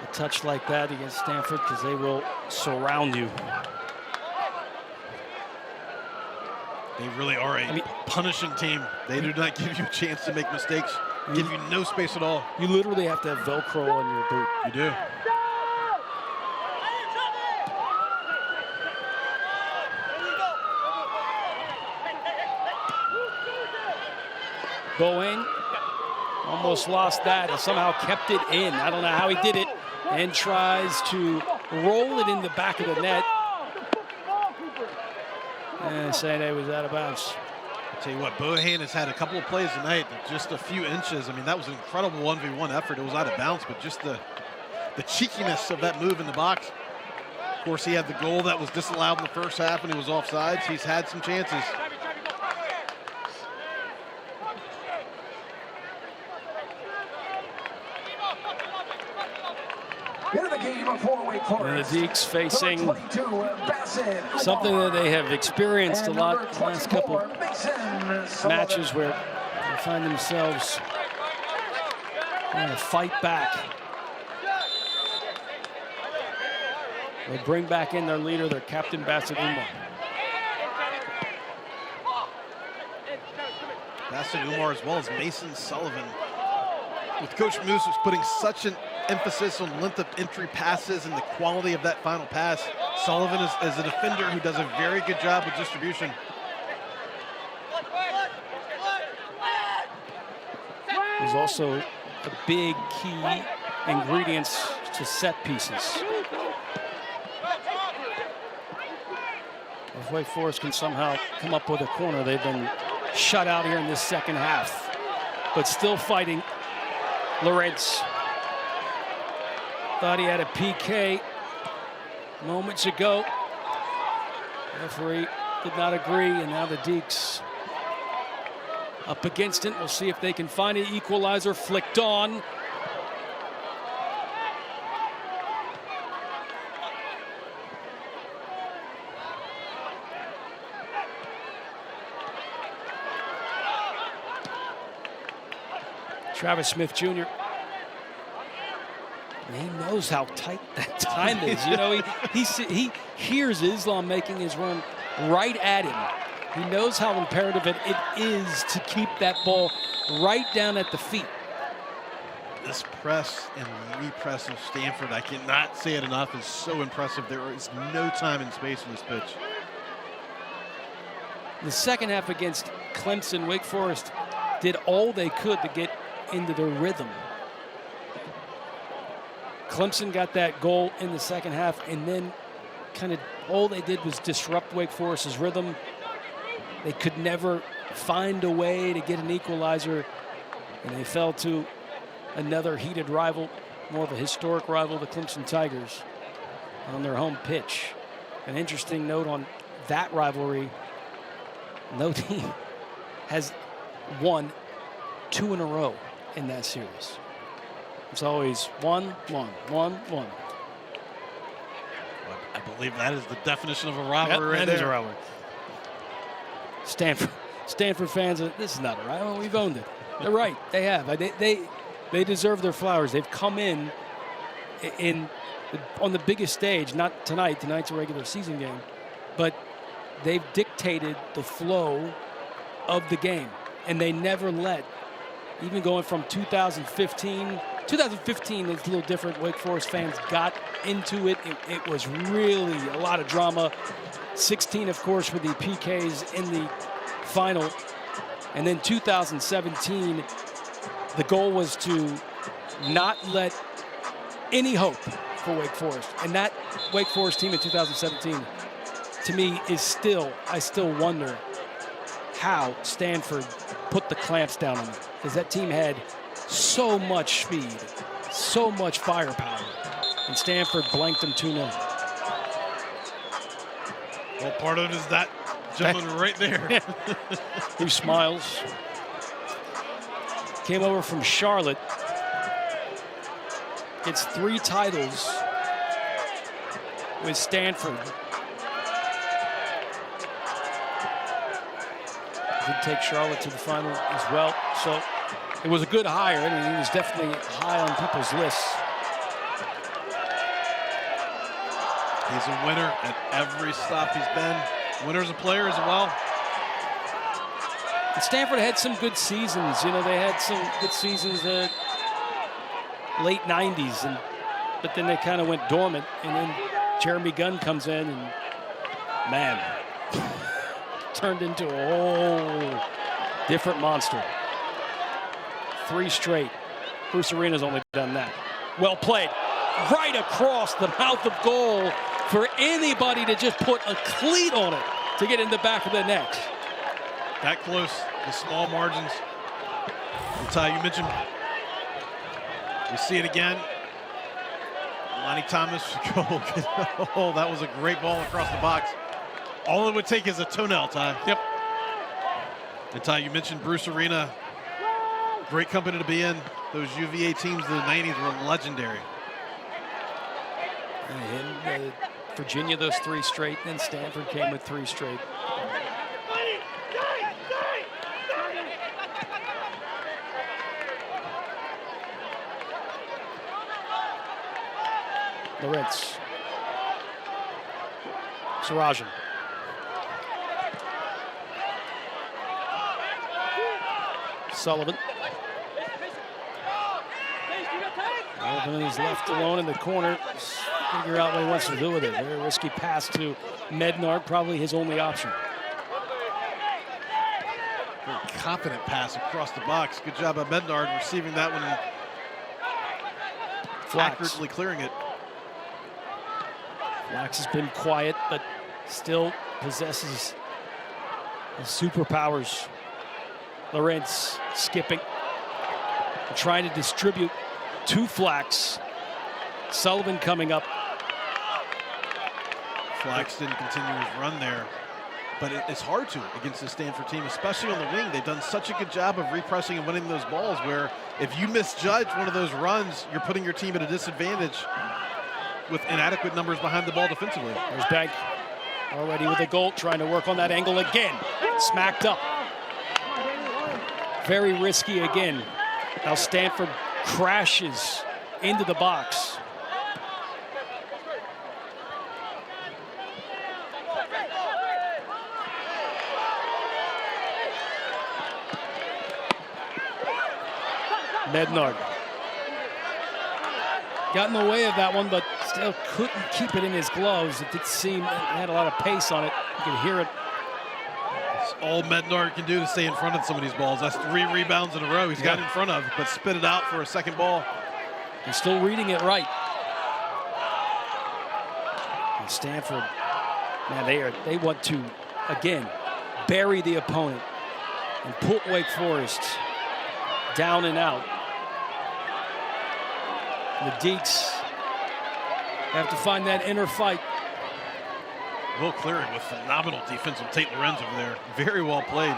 [SPEAKER 1] a touch like that against Stanford because they will surround you.
[SPEAKER 2] They really are a punishing team. They do not give you a chance to make mistakes, give you no space at all.
[SPEAKER 1] You literally have to have Velcro on your boot.
[SPEAKER 2] You do.
[SPEAKER 1] Bohane almost lost that and somehow kept it in. I don't know how he did it, and tries to roll it in the back of the net. And saying it was out of bounds.
[SPEAKER 2] I'll tell you what, Bohane has had a couple of plays tonight that just a few inches. I mean, that was an incredible 1v1 effort. It was out of bounds, but just the cheekiness of that move in the box. Of course, he had the goal that was disallowed in the first half and he was offsides. He's had some chances.
[SPEAKER 3] Into the game for Wake Forest.
[SPEAKER 1] And the Deeks facing something that they have experienced a lot the last couple matches, where they find themselves trying to fight back. They bring back in their leader, their captain, Bassett Umar.
[SPEAKER 2] Bassett Umar, as well as Mason Sullivan. With Coach Moose was putting such an emphasis on length of entry passes and the quality of that final pass. Sullivan is a defender who does a very good job with distribution.
[SPEAKER 1] There's also a big key ingredients to set pieces. If Wake Forest can somehow come up with a corner, they've been shut out here in this second half, but still fighting. Lawrence thought he had a PK moments ago. Referee did not agree, and now the Deeks up against it. We'll see if they can find an equalizer. Flicked on. Travis Smith Jr. He knows how tight that time is. You know, he hears Islam making his run right at him. He knows how imperative it is to keep that ball right down at the feet.
[SPEAKER 2] This press and repress of Stanford, I cannot say it enough, is so impressive. There is no time and space in this pitch.
[SPEAKER 1] The second half against Clemson, Wake Forest did all they could to get into their rhythm. Clemson got that goal in the second half, and then kind of all they did was disrupt Wake Forest's rhythm. They could never find a way to get an equalizer, and they fell to another heated rival, more of a historic rival, the Clemson Tigers, on their home pitch. An interesting note on that rivalry, no team has won 2 in a row in that series. It's always 1-1, 1-1.
[SPEAKER 2] I believe that is the definition of a rivalry right there.
[SPEAKER 1] That is a rivalry. Stanford fans, this is not a rivalry. We've owned it. They're right. They have. They deserve their flowers. They've come in on the biggest stage. Not tonight. Tonight's a regular season game, but they've dictated the flow of the game, and they never let. Even going from 2015 is a little different. Wake Forest fans got into it. It was really a lot of drama. 16, of course, with the PKs in the final. And then 2017, the goal was to not let any hope for Wake Forest. And that Wake Forest team in 2017, to me, I still wonder how Stanford put the clamps down on it. Because that team had so much speed, so much firepower, and Stanford blanked them 2-0.
[SPEAKER 2] Well, part of it is that gentleman right there.
[SPEAKER 1] Who smiles. Came over from Charlotte. Gets 3 titles with Stanford. Did take Charlotte to the final as well. So it was a good hire. I mean, he was definitely high on people's lists.
[SPEAKER 2] He's a winner at every stop he's been. Winner as a player as well.
[SPEAKER 1] And Stanford had some good seasons. You know, they had some good seasons late 90s, but then they kind of went dormant. And then Jeremy Gunn comes in and, man, turned into a whole different monster. 3 straight. Bruce Arena's only done that. Well played. Right across the mouth of goal for anybody to just put a cleat on it to get in the back of the net.
[SPEAKER 2] That close, the small margins. And Ty, you mentioned, we see it again. Lonnie Thomas, oh, that was a great ball across the box. All it would take is a toenail, Ty.
[SPEAKER 1] Yep.
[SPEAKER 2] And Ty, you mentioned Bruce Arena. Great company to be in. Those UVA teams in the 90s were legendary.
[SPEAKER 1] And Virginia, those 3 straight, then Stanford came with 3 straight. Lawrence. Sarajan. Sullivan. Sullivan is left alone in the corner. Figure out what he wants to do with it. Very risky pass to Mednard, probably his only option.
[SPEAKER 2] Very confident pass across the box. Good job by Mednard receiving that one and accurately clearing it.
[SPEAKER 1] Flax has been quiet, but still possesses his superpowers. Lawrence skipping, trying to distribute to Flax. Sullivan coming up.
[SPEAKER 2] Flax didn't continue his run there, but it's hard to against the Stanford team, especially on the wing. They've done such a good job of repressing and winning those balls where if you misjudge one of those runs, you're putting your team at a disadvantage with inadequate numbers behind the ball defensively.
[SPEAKER 1] There's Bank already with a goal, trying to work on that angle again. Smacked up. Very risky again. Now Stanford crashes into the box. Mednard got in the way of that one, but still couldn't keep it in his gloves. It did seem it had a lot of pace on it. You could hear it.
[SPEAKER 2] It's all Mednard can do to stay in front of some of these balls. That's 3 rebounds in a row he's got in front of, but spit it out for a second ball.
[SPEAKER 1] He's still reading it right. And Stanford, man, they want to, again, bury the opponent and put Wake Forest down and out. The Deeks have to find that inner fight.
[SPEAKER 2] Will clearing with phenomenal defense from Tate Lorenz over there. Very well played.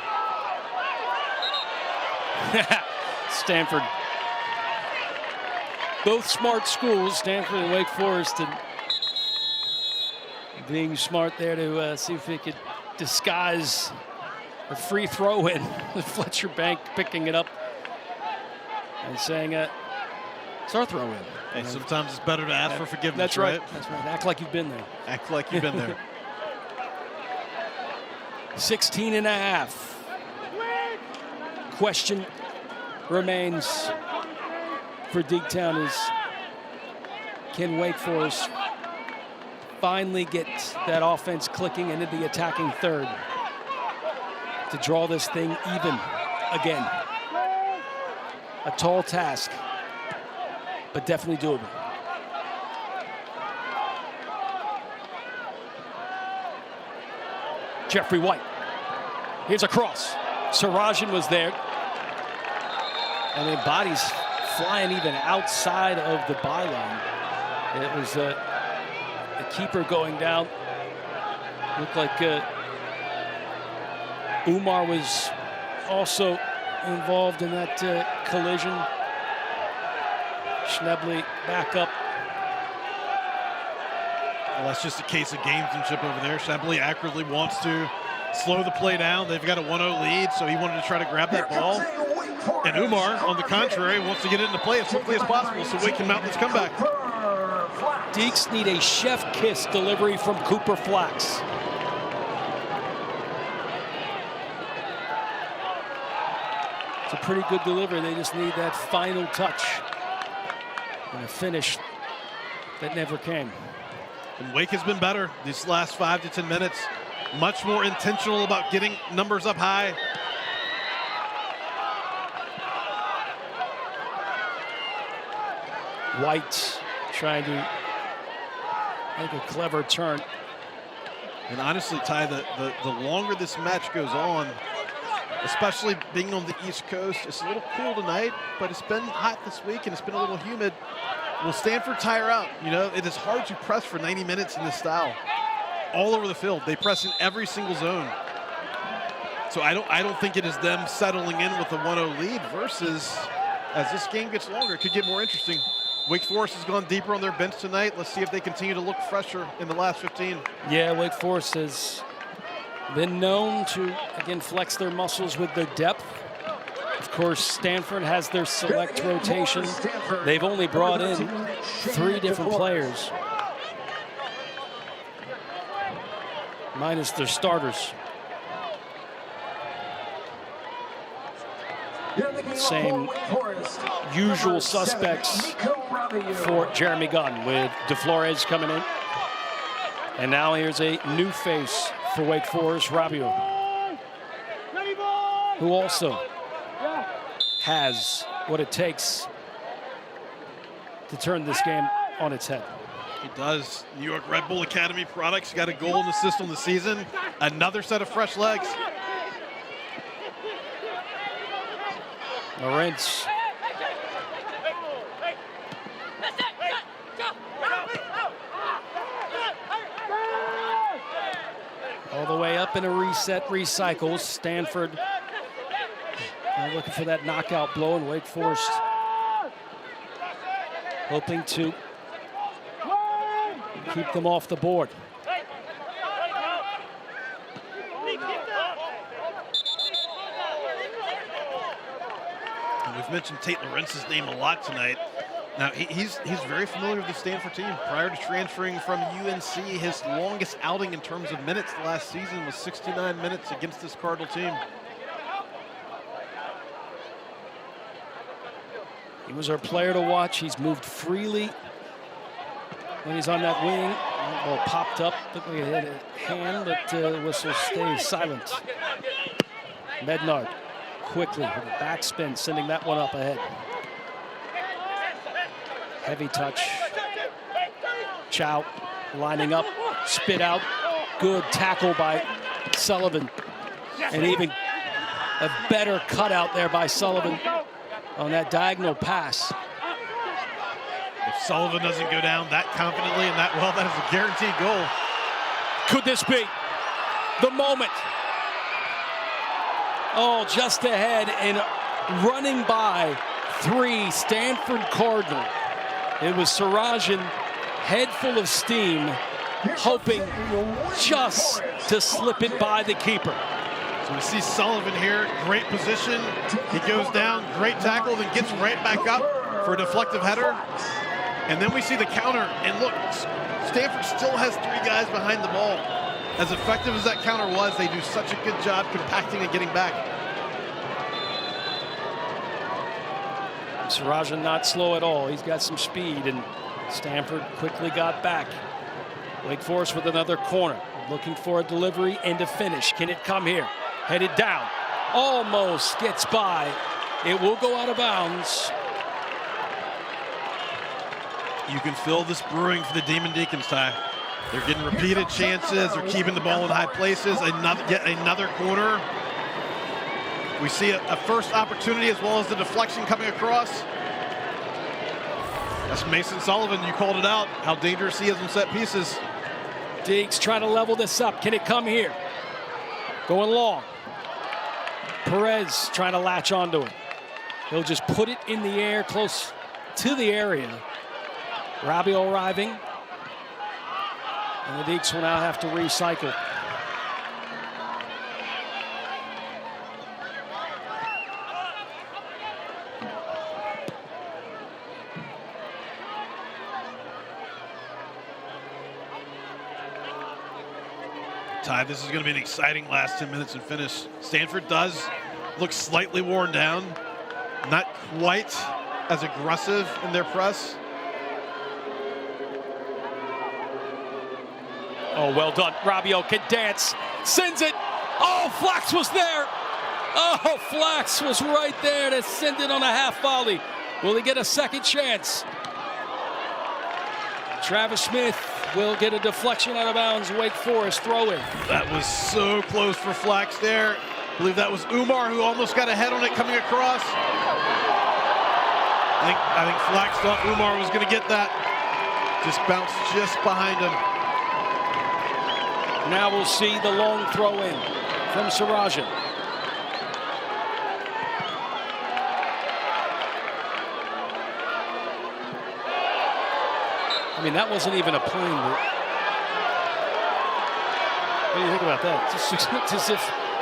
[SPEAKER 1] Stanford. Both smart schools, Stanford and Wake Forest, and being smart there to see if they could disguise a free throw in. Fletcher Bank picking it up and saying, it's our throw in.
[SPEAKER 2] Hey, sometimes it's better to ask for forgiveness.
[SPEAKER 1] That's right. That's right. Act like you've been there.
[SPEAKER 2] Act like you've been there.
[SPEAKER 1] 16 and a half. Question remains for Deektown is, can Wake Forest finally get that offense clicking into the attacking third to draw this thing even again? A tall task, but definitely doable. Jeffrey White. Here's a cross. Sarajan was there. And then bodies flying even outside of the byline. It was the keeper going down. Looked like Umar was also involved in that collision. Schnebley back up.
[SPEAKER 2] Well, that's just a case of gamesmanship over there. Schnebley accurately wants to slow the play down. They've got a 1-0 lead, so he wanted to try to grab that ball. And Umar, on the contrary, wants to get it into play as quickly as possible so Wake can mount this comeback.
[SPEAKER 1] Deeks need a chef kiss delivery from Cooper Flax. It's a pretty good delivery. They just need that final touch and a finish that never came.
[SPEAKER 2] And Wake has been better these last 5 to 10 minutes. Much more intentional about getting numbers up high.
[SPEAKER 1] White trying to make a clever turn.
[SPEAKER 2] And honestly, Ty, the longer this match goes on, especially being on the East Coast, it's a little cool tonight, but it's been hot this week and it's been a little humid. Will Stanford tire out? You know, it is hard to press for 90 minutes in this style. All over the field, they press in every single zone. So I don't think it is them settling in with a 1-0 lead versus, as this game gets longer, it could get more interesting. Wake Forest has gone deeper on their bench tonight. Let's see if they continue to look fresher in the last 15.
[SPEAKER 1] Yeah, Wake Forest has been known to, again, flex their muscles with their depth. Of course, Stanford has their select rotation. They've only brought in 3 different players, minus their starters. Same usual suspects for Jeremy Gunn, with DeFlores coming in. And now here's a new face for Wake Forest, Rabio, who also has what it takes to turn this game on its head.
[SPEAKER 2] He does. New York Red Bull Academy products, got a goal and assist on the season. Another set of fresh legs.
[SPEAKER 1] Lawrence. All the way up in a reset, recycles. Stanford looking for that knockout blow, and Wake Forest hoping to keep them off the board.
[SPEAKER 2] And we've mentioned Tate Lawrence's name a lot tonight. Now, he's very familiar with the Stanford team. Prior to transferring from UNC, his longest outing in terms of minutes last season was 69 minutes against this Cardinal team.
[SPEAKER 1] He was our player to watch. He's moved freely when he's on that wing. Ball popped up. Looked like he had a hand, but the whistle stays silent. Mednard quickly with a backspin, sending that one up ahead. Heavy touch. Chow lining up, spit out. Good tackle by Sullivan. And even a better cutout there by Sullivan on that diagonal pass.
[SPEAKER 2] If Sullivan doesn't go down that confidently and that well, that is a guaranteed goal.
[SPEAKER 1] Could this be the moment? Oh, just ahead and running by 3 Stanford Cardinal. It was Sarajan, head full of steam, hoping just to slip it by the keeper.
[SPEAKER 2] So we see Sullivan here, great position. He goes down, great tackle, then gets right back up for a deflective header. And then we see the counter, and look, Stanford still has 3 guys behind the ball. As effective as that counter was, they do such a good job compacting and getting back.
[SPEAKER 1] Sarajan not slow at all. He's got some speed, and Stanford quickly got back. Wake Forest with another corner, looking for a delivery and a finish. Can it come here? Headed down. Almost gets by. It will go out of bounds.
[SPEAKER 2] You can feel this brewing for the Demon Deacons, Ty. They're getting repeated chances. They're keeping the ball in high places. Yet another corner. We see a first opportunity as well as the deflection coming across. That's Mason Sullivan. You called it out, how dangerous he is in set pieces.
[SPEAKER 1] Deeks trying to level this up. Can it come here? Going long. Perez trying to latch onto it. He'll just put it in the air close to the area. Rabio arriving. And the Deeks will now have to recycle.
[SPEAKER 2] Ty. This is going to be an exciting last 10 minutes and finish. Stanford does look slightly worn down, not quite as aggressive in their press.
[SPEAKER 1] Oh, well done. Rabiot can dance, sends it. Oh, Flax was there. Oh, Flax was right there to send it on a half volley. Will he get a second chance? Travis Smith will get a deflection out of bounds. Wake Forest throw in.
[SPEAKER 2] That was so close for Flax there. I believe that was Umar who almost got a head on it coming across. I think Flax thought Umar was going to get that. Just bounced just behind him.
[SPEAKER 1] Now we'll see the long throw in from Sarajan. I mean, that wasn't even a plane. What do you think about that? Just looked as if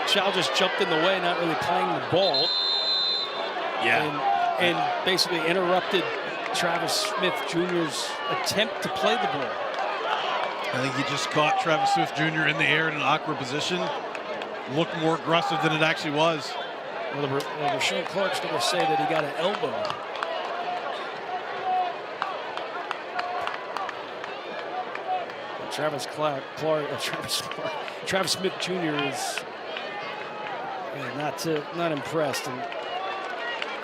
[SPEAKER 1] Chow just jumped in the way, not really playing the ball.
[SPEAKER 2] Yeah.
[SPEAKER 1] And basically interrupted Travis Smith Jr.'s attempt to play the ball.
[SPEAKER 2] I think he just caught Travis Smith Jr. in the air in an awkward position. Looked more aggressive than it actually was.
[SPEAKER 1] Well, Rashawn Clark's going to say that he got an elbow. Travis Smith Jr. is not impressed and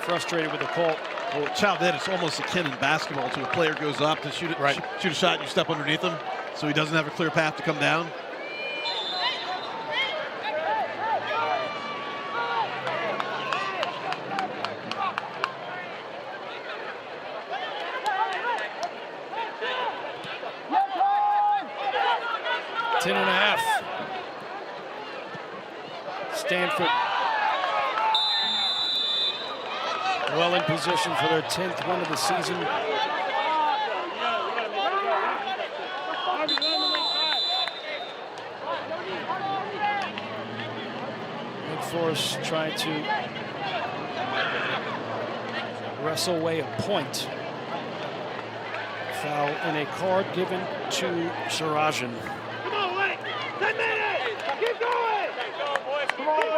[SPEAKER 1] frustrated with the call.
[SPEAKER 2] Well, Chow did. It's almost akin in basketball to a player goes up to shoot a shot and you step underneath him, so he doesn't have a clear path to come down.
[SPEAKER 1] Stanford well in position for their 10th win of the season. Wake Forest trying to wrestle away a point. Foul and a card given to Sarajan.
[SPEAKER 5] Come on, Wake. 10 minutes. Keep going. Come on, boys.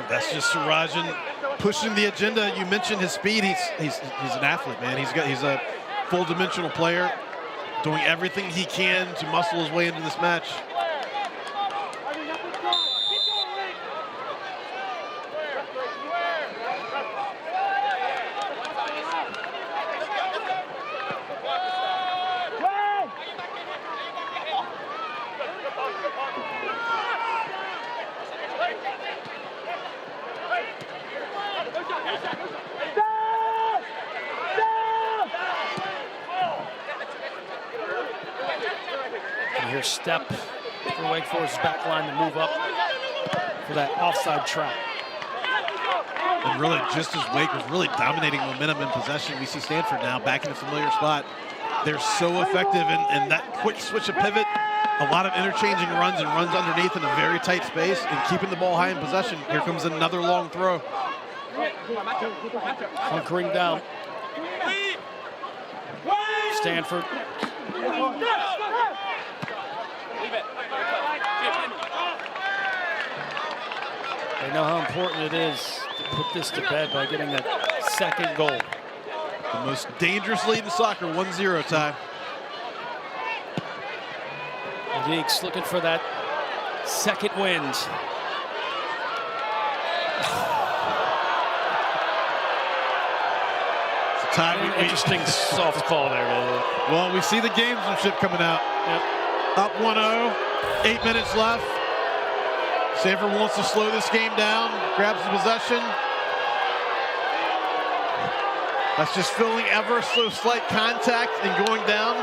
[SPEAKER 2] That's just Sarajan pushing the agenda. You mentioned his speed. He's an athlete, man. He's a full-dimensional player, doing everything he can to muscle his way into this match.
[SPEAKER 1] Here's step for Wake Forest's back line to move up for that offside trap.
[SPEAKER 2] And really, just as Wake was really dominating momentum in possession, we see Stanford now back in a familiar spot. They're so effective in that quick switch of pivot, a lot of interchanging runs and runs underneath in a very tight space, and keeping the ball high in possession. Here comes another long throw.
[SPEAKER 1] Hunkering down. Stanford. They know how important it is to put this to bed by getting that second goal.
[SPEAKER 2] The most dangerous lead in soccer, 1-0 tie.
[SPEAKER 1] The Deeks looking for that second wind. Interesting soft call there.
[SPEAKER 2] Well, we see the gamesmanship coming out.
[SPEAKER 1] Yep.
[SPEAKER 2] Up 1-0, 8 minutes left. Stanford wants to slow this game down, grabs the possession. That's just feeling ever so slight contact and going down.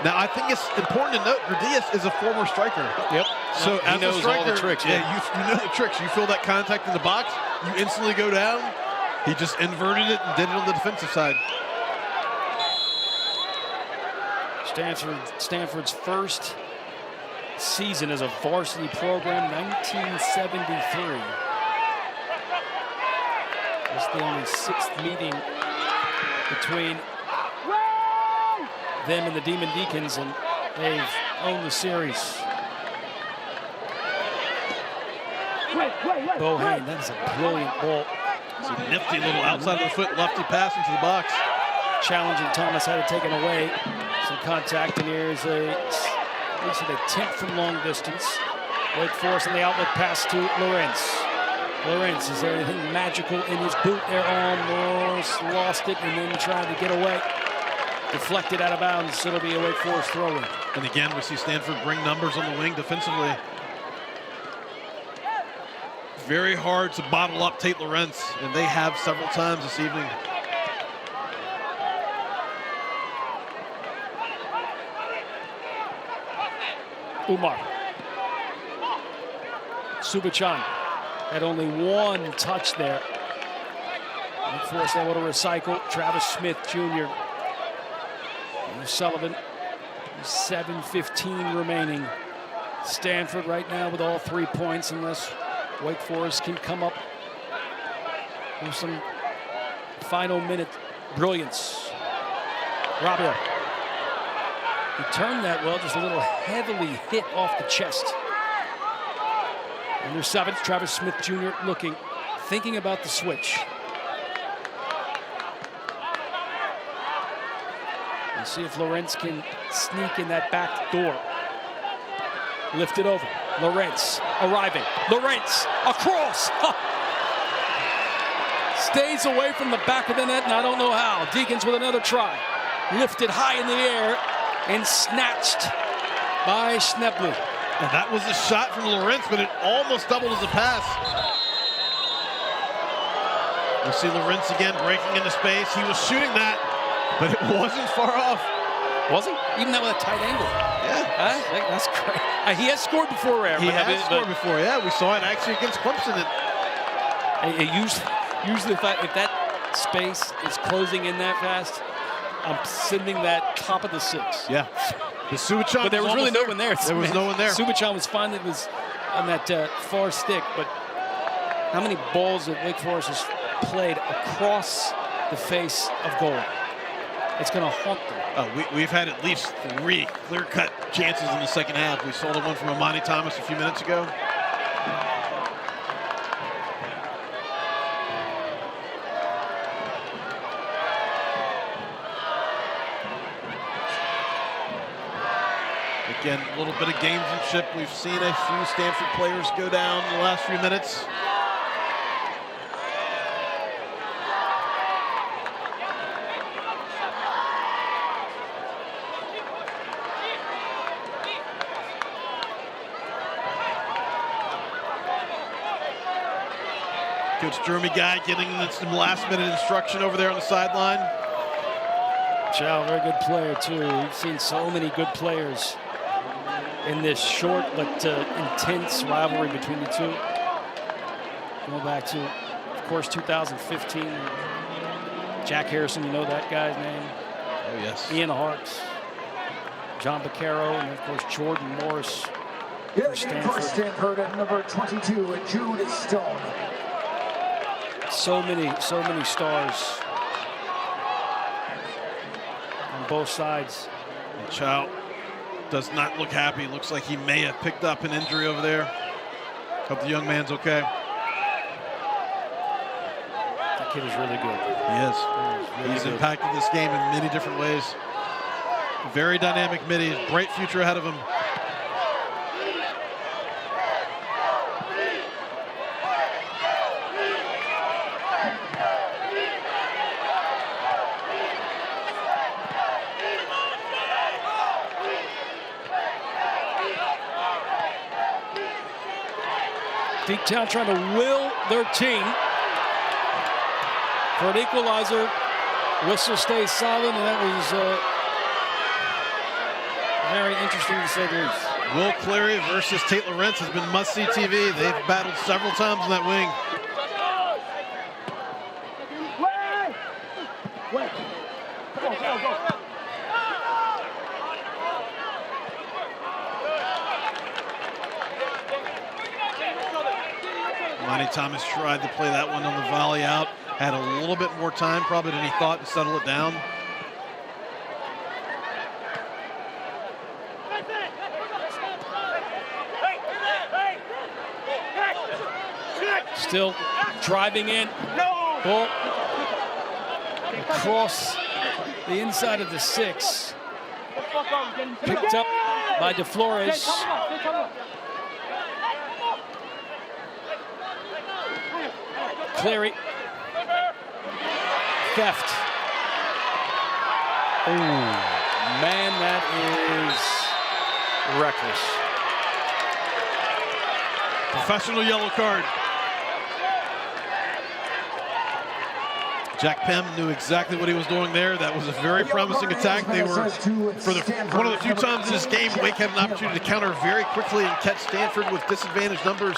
[SPEAKER 2] Now, I think it's important to note, Gradius is a former striker.
[SPEAKER 1] Yep.
[SPEAKER 2] So
[SPEAKER 1] he knows
[SPEAKER 2] striker,
[SPEAKER 1] all the tricks.
[SPEAKER 2] Yeah, you know the tricks. You feel that contact in the box, you instantly go down. He just inverted it and did it on the defensive side.
[SPEAKER 1] Stanford's first season as a varsity program, 1973. It's the only sixth meeting between them and the Demon Deacons, and they've owned the series. Bohane, that is a brilliant ball.
[SPEAKER 2] It's a nifty little outside of the foot lefty pass into the box.
[SPEAKER 1] Challenging Thomas, had it taken away. Some contact, and here's a attempt from long distance. Wake Forest on the outlet pass to Lorenz. Lorenz, is there anything magical in his boot there? Almost lost it and then tried to get away. Deflected out of bounds. It'll be a Wake Forest throw-in.
[SPEAKER 2] And again, we see Stanford bring numbers on the wing defensively. Very hard to bottle up Tate Lorenz, and they have several times this evening.
[SPEAKER 1] Umar. Subachan had only one touch there. Wake Forest able to recycle. Travis Smith Jr. And Sullivan. 7:15 remaining. Stanford right now with all 3 points, unless Wake Forest can come up with some final minute brilliance. Rabia. He turned that well, just a little heavily hit off the chest. Under 7, Travis Smith Jr. looking, thinking about the switch. Let's see if Lorenz can sneak in that back door. Lift it over. Lorenz arriving. Lorenz across. Stays away from the back of the net, and I don't know how. Deacons with another try. Lifted high in the air and snatched by Schnebley.
[SPEAKER 2] And that was a shot from Lorenz, but it almost doubled as a pass. We see Lorenz again breaking into space. He was shooting that, but it wasn't far off.
[SPEAKER 1] Was he? Even that with a tight angle.
[SPEAKER 2] Yeah.
[SPEAKER 1] That's great. He has scored before, Aaron.
[SPEAKER 2] He has scored before, yeah. We saw it actually against Clemson.
[SPEAKER 1] Usually if that space is closing in that fast, I'm sending that top of the 6.
[SPEAKER 2] Yeah. The Subachan,
[SPEAKER 1] but there was really no one there.
[SPEAKER 2] There was no one there.
[SPEAKER 1] Subachan was fine. It was on that far stick. But how many balls that Wake Forest has played across the face of goal? It's going to haunt them.
[SPEAKER 2] We've had at least 3 clear-cut chances in the second half. We saw the one from Amani Thomas a few minutes ago. Again, a little bit of gamesmanship. We've seen a few Stanford players go down in the last few minutes. Coach Jeremy Guy getting some last-minute instruction over there on the sideline.
[SPEAKER 1] Chow, very good player, too. We've seen so many good players in this short but intense rivalry between the two. Go back to, of course, 2015. Jack Harrison, you know that guy's name.
[SPEAKER 2] Oh, yes.
[SPEAKER 1] Ian Hart, John Baccaro, and, of course, Jordan Morris for
[SPEAKER 3] Stanford at number 22, Jude Stone.
[SPEAKER 1] So many stars on both sides.
[SPEAKER 2] And Chow does not look happy. Looks like he may have picked up an injury over there. Hope the young man's okay.
[SPEAKER 1] That kid is really good.
[SPEAKER 2] He is. He's impacted this game in many different ways. Very dynamic midi. Bright future ahead of him.
[SPEAKER 1] Deeptown trying to will their team for an equalizer. Whistle stays silent, and that was very interesting to say the least.
[SPEAKER 2] Will Cleary versus Tate Lorenz has been must-see TV. They've battled several times on that wing.
[SPEAKER 5] Wait. Go.
[SPEAKER 2] Monty Thomas tried to play that one on the volley out. Had a little bit more time probably than he thought to settle it down.
[SPEAKER 1] Still driving in. Ball across the inside of the 6. Picked up by DeFlores. Cleary. Theft. Oh, man, that is reckless.
[SPEAKER 2] Professional yellow card. Jack Pem knew exactly what he was doing there. That was a very promising attack. They were, for one of the few times in this game, Wake had an opportunity to counter very quickly and catch Stanford with disadvantaged numbers.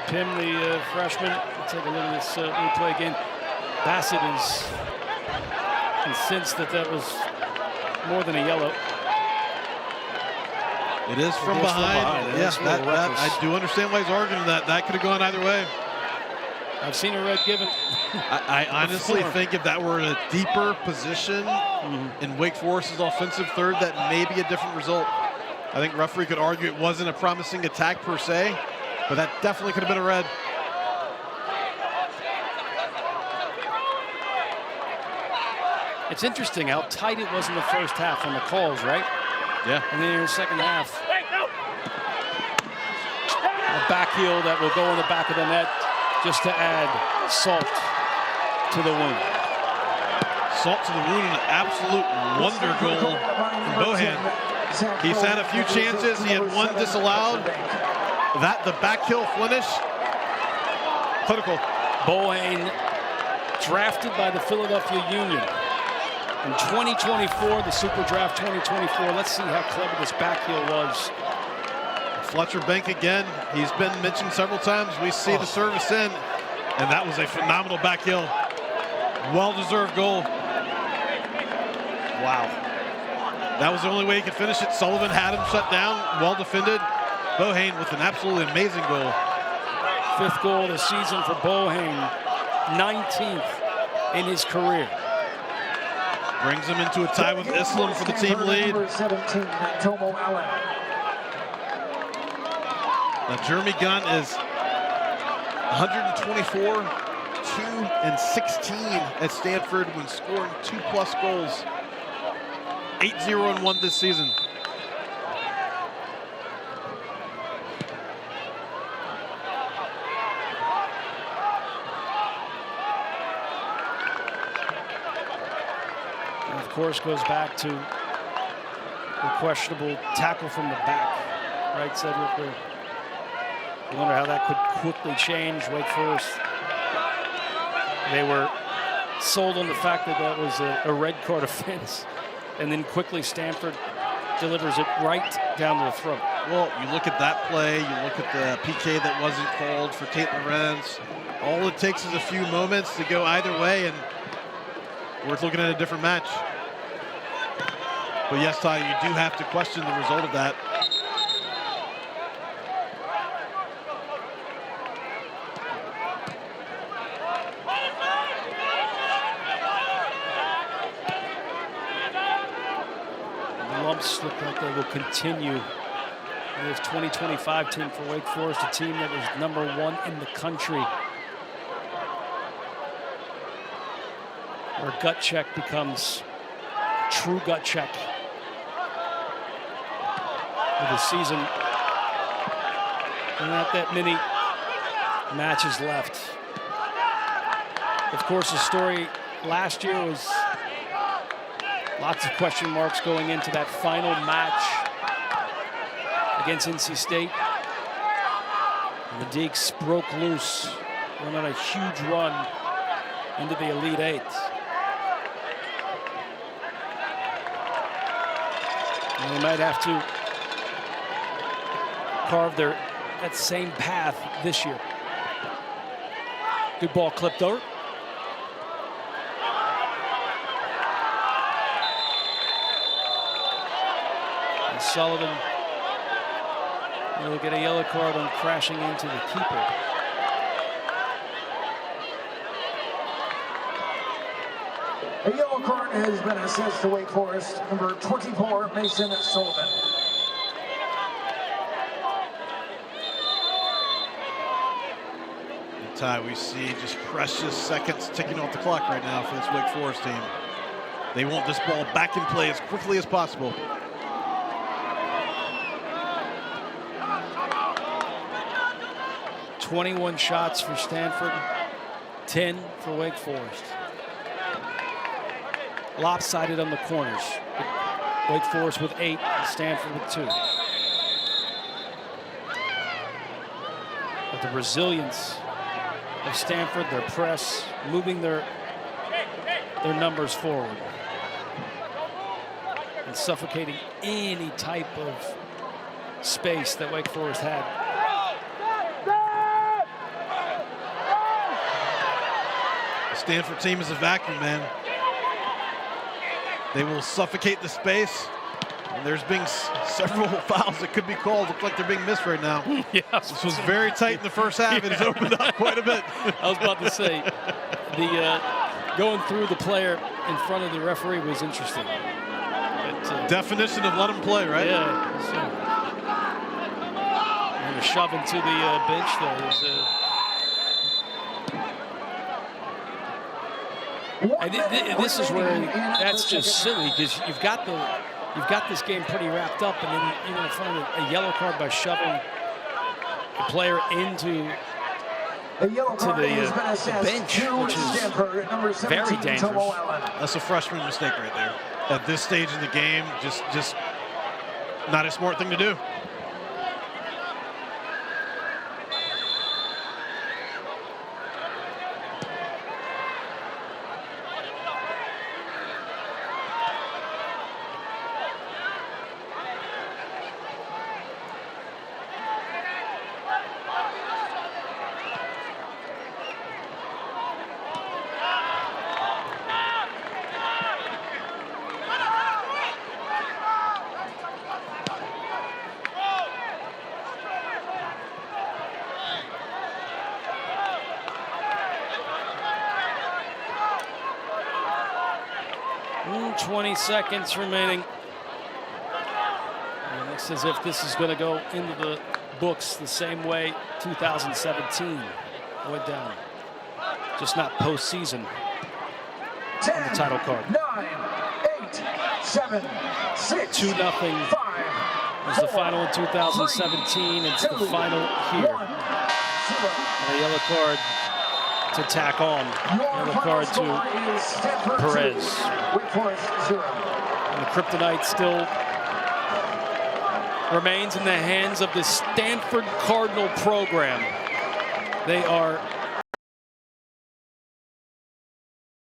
[SPEAKER 1] Pim, the freshman, let's take a look at this replay again. Bassett is convinced that that was more than a yellow.
[SPEAKER 2] It is from behind. Yes, I do understand why he's arguing that. That could have gone either way.
[SPEAKER 1] I've seen a red given.
[SPEAKER 2] I honestly think if that were in a deeper position in Wake Forest's offensive third, that may be a different result. I think referee could argue it wasn't a promising attack per se, but that definitely could have been a red.
[SPEAKER 1] It's interesting how tight it was in the first half on the calls, right?
[SPEAKER 2] Yeah.
[SPEAKER 1] And then in the second half, a back heel that will go in the back of the net just to add salt to the wound.
[SPEAKER 2] Salt to the wound, an absolute wonder goal from Bohane. He's had a few chances. He had one disallowed. The back heel finish, clinical.
[SPEAKER 1] Bohane, drafted by the Philadelphia Union in 2024, the Super Draft 2024. Let's see how clever this back heel was.
[SPEAKER 2] Fletcher bank again. He's been mentioned several times. We see the service in, and that was a phenomenal back heel. Well-deserved goal. Wow. That was the only way he could finish it. Sullivan had him shut down. Well defended. Bohane with an absolutely amazing goal.
[SPEAKER 1] 5th goal of the season for Bohane. 19th in his career.
[SPEAKER 2] Brings him into a tie with Islam for the team lead. Now Jeremy Gunn is 124, 2-16 at Stanford when scoring 2+ goals. 8-0-1 this season.
[SPEAKER 1] And of course, goes back to the questionable tackle from the back, right, Cedric? I wonder how that could quickly change. Wake Forest, they were sold on the fact that that was a red card offense, and then quickly Stanford delivers it right down to the throat.
[SPEAKER 2] Well, you look at that play, you look at the PK that wasn't called for Tate Lorenz. All it takes is a few moments to go either way, and we're looking at a different match. But yes, Ty, you do have to question the result of that.
[SPEAKER 1] Look like they will continue. This 2025 team for Wake Forest, a team that was #1 in the country. Where gut check becomes true gut check. With the season, not that many matches left. Of course, the story last year was lots of question marks going into that final match against NC State. And the Deacs broke loose, went on a huge run into the Elite Eight. And they might have to carve that same path this year. Good ball clipped over. Sullivan will get a yellow card on crashing into the keeper.
[SPEAKER 3] A yellow card has been assessed to Wake Forest, number 24, Mason Sullivan.
[SPEAKER 2] Ty, we see just precious seconds ticking off the clock right now for this Wake Forest team. They want this ball back in play as quickly as possible.
[SPEAKER 1] "21 shots for Stanford, 10 for Wake Forest. Lopsided on the corners. Wake Forest with 8, Stanford with 2. But the resilience of Stanford, their press, moving their numbers forward and suffocating any type of space that Wake Forest had.
[SPEAKER 2] The Stanford team is a vacuum, man. They will suffocate the space. And there's been several fouls that could be called. Look like they're being missed right now.
[SPEAKER 1] Yeah,
[SPEAKER 2] this was very tight in the first half. It has opened up quite a bit.
[SPEAKER 1] I was about to say, the going through the player in front of the referee was interesting. But,
[SPEAKER 2] definition of let him play, right?
[SPEAKER 1] Yeah. So, and a shove into the bench there is. And this is where that's just silly, because you've got this game pretty wrapped up, and then you're going to find a yellow card by shoving the player into the bench, which is very dangerous.
[SPEAKER 2] That's a freshman mistake right there. At this stage in the game, just not a smart thing to do.
[SPEAKER 1] Mm, 20 seconds remaining. And it's as if this is going to go into the books the same way 2017 went down. Just not postseason on the title card.
[SPEAKER 3] 9, 8, 7, 6,
[SPEAKER 1] 2-0 was the final in 2017. It's the final here. And a yellow card to tack on. Yellow card to Perez. And the kryptonite still remains in the hands of the Stanford Cardinal program. They are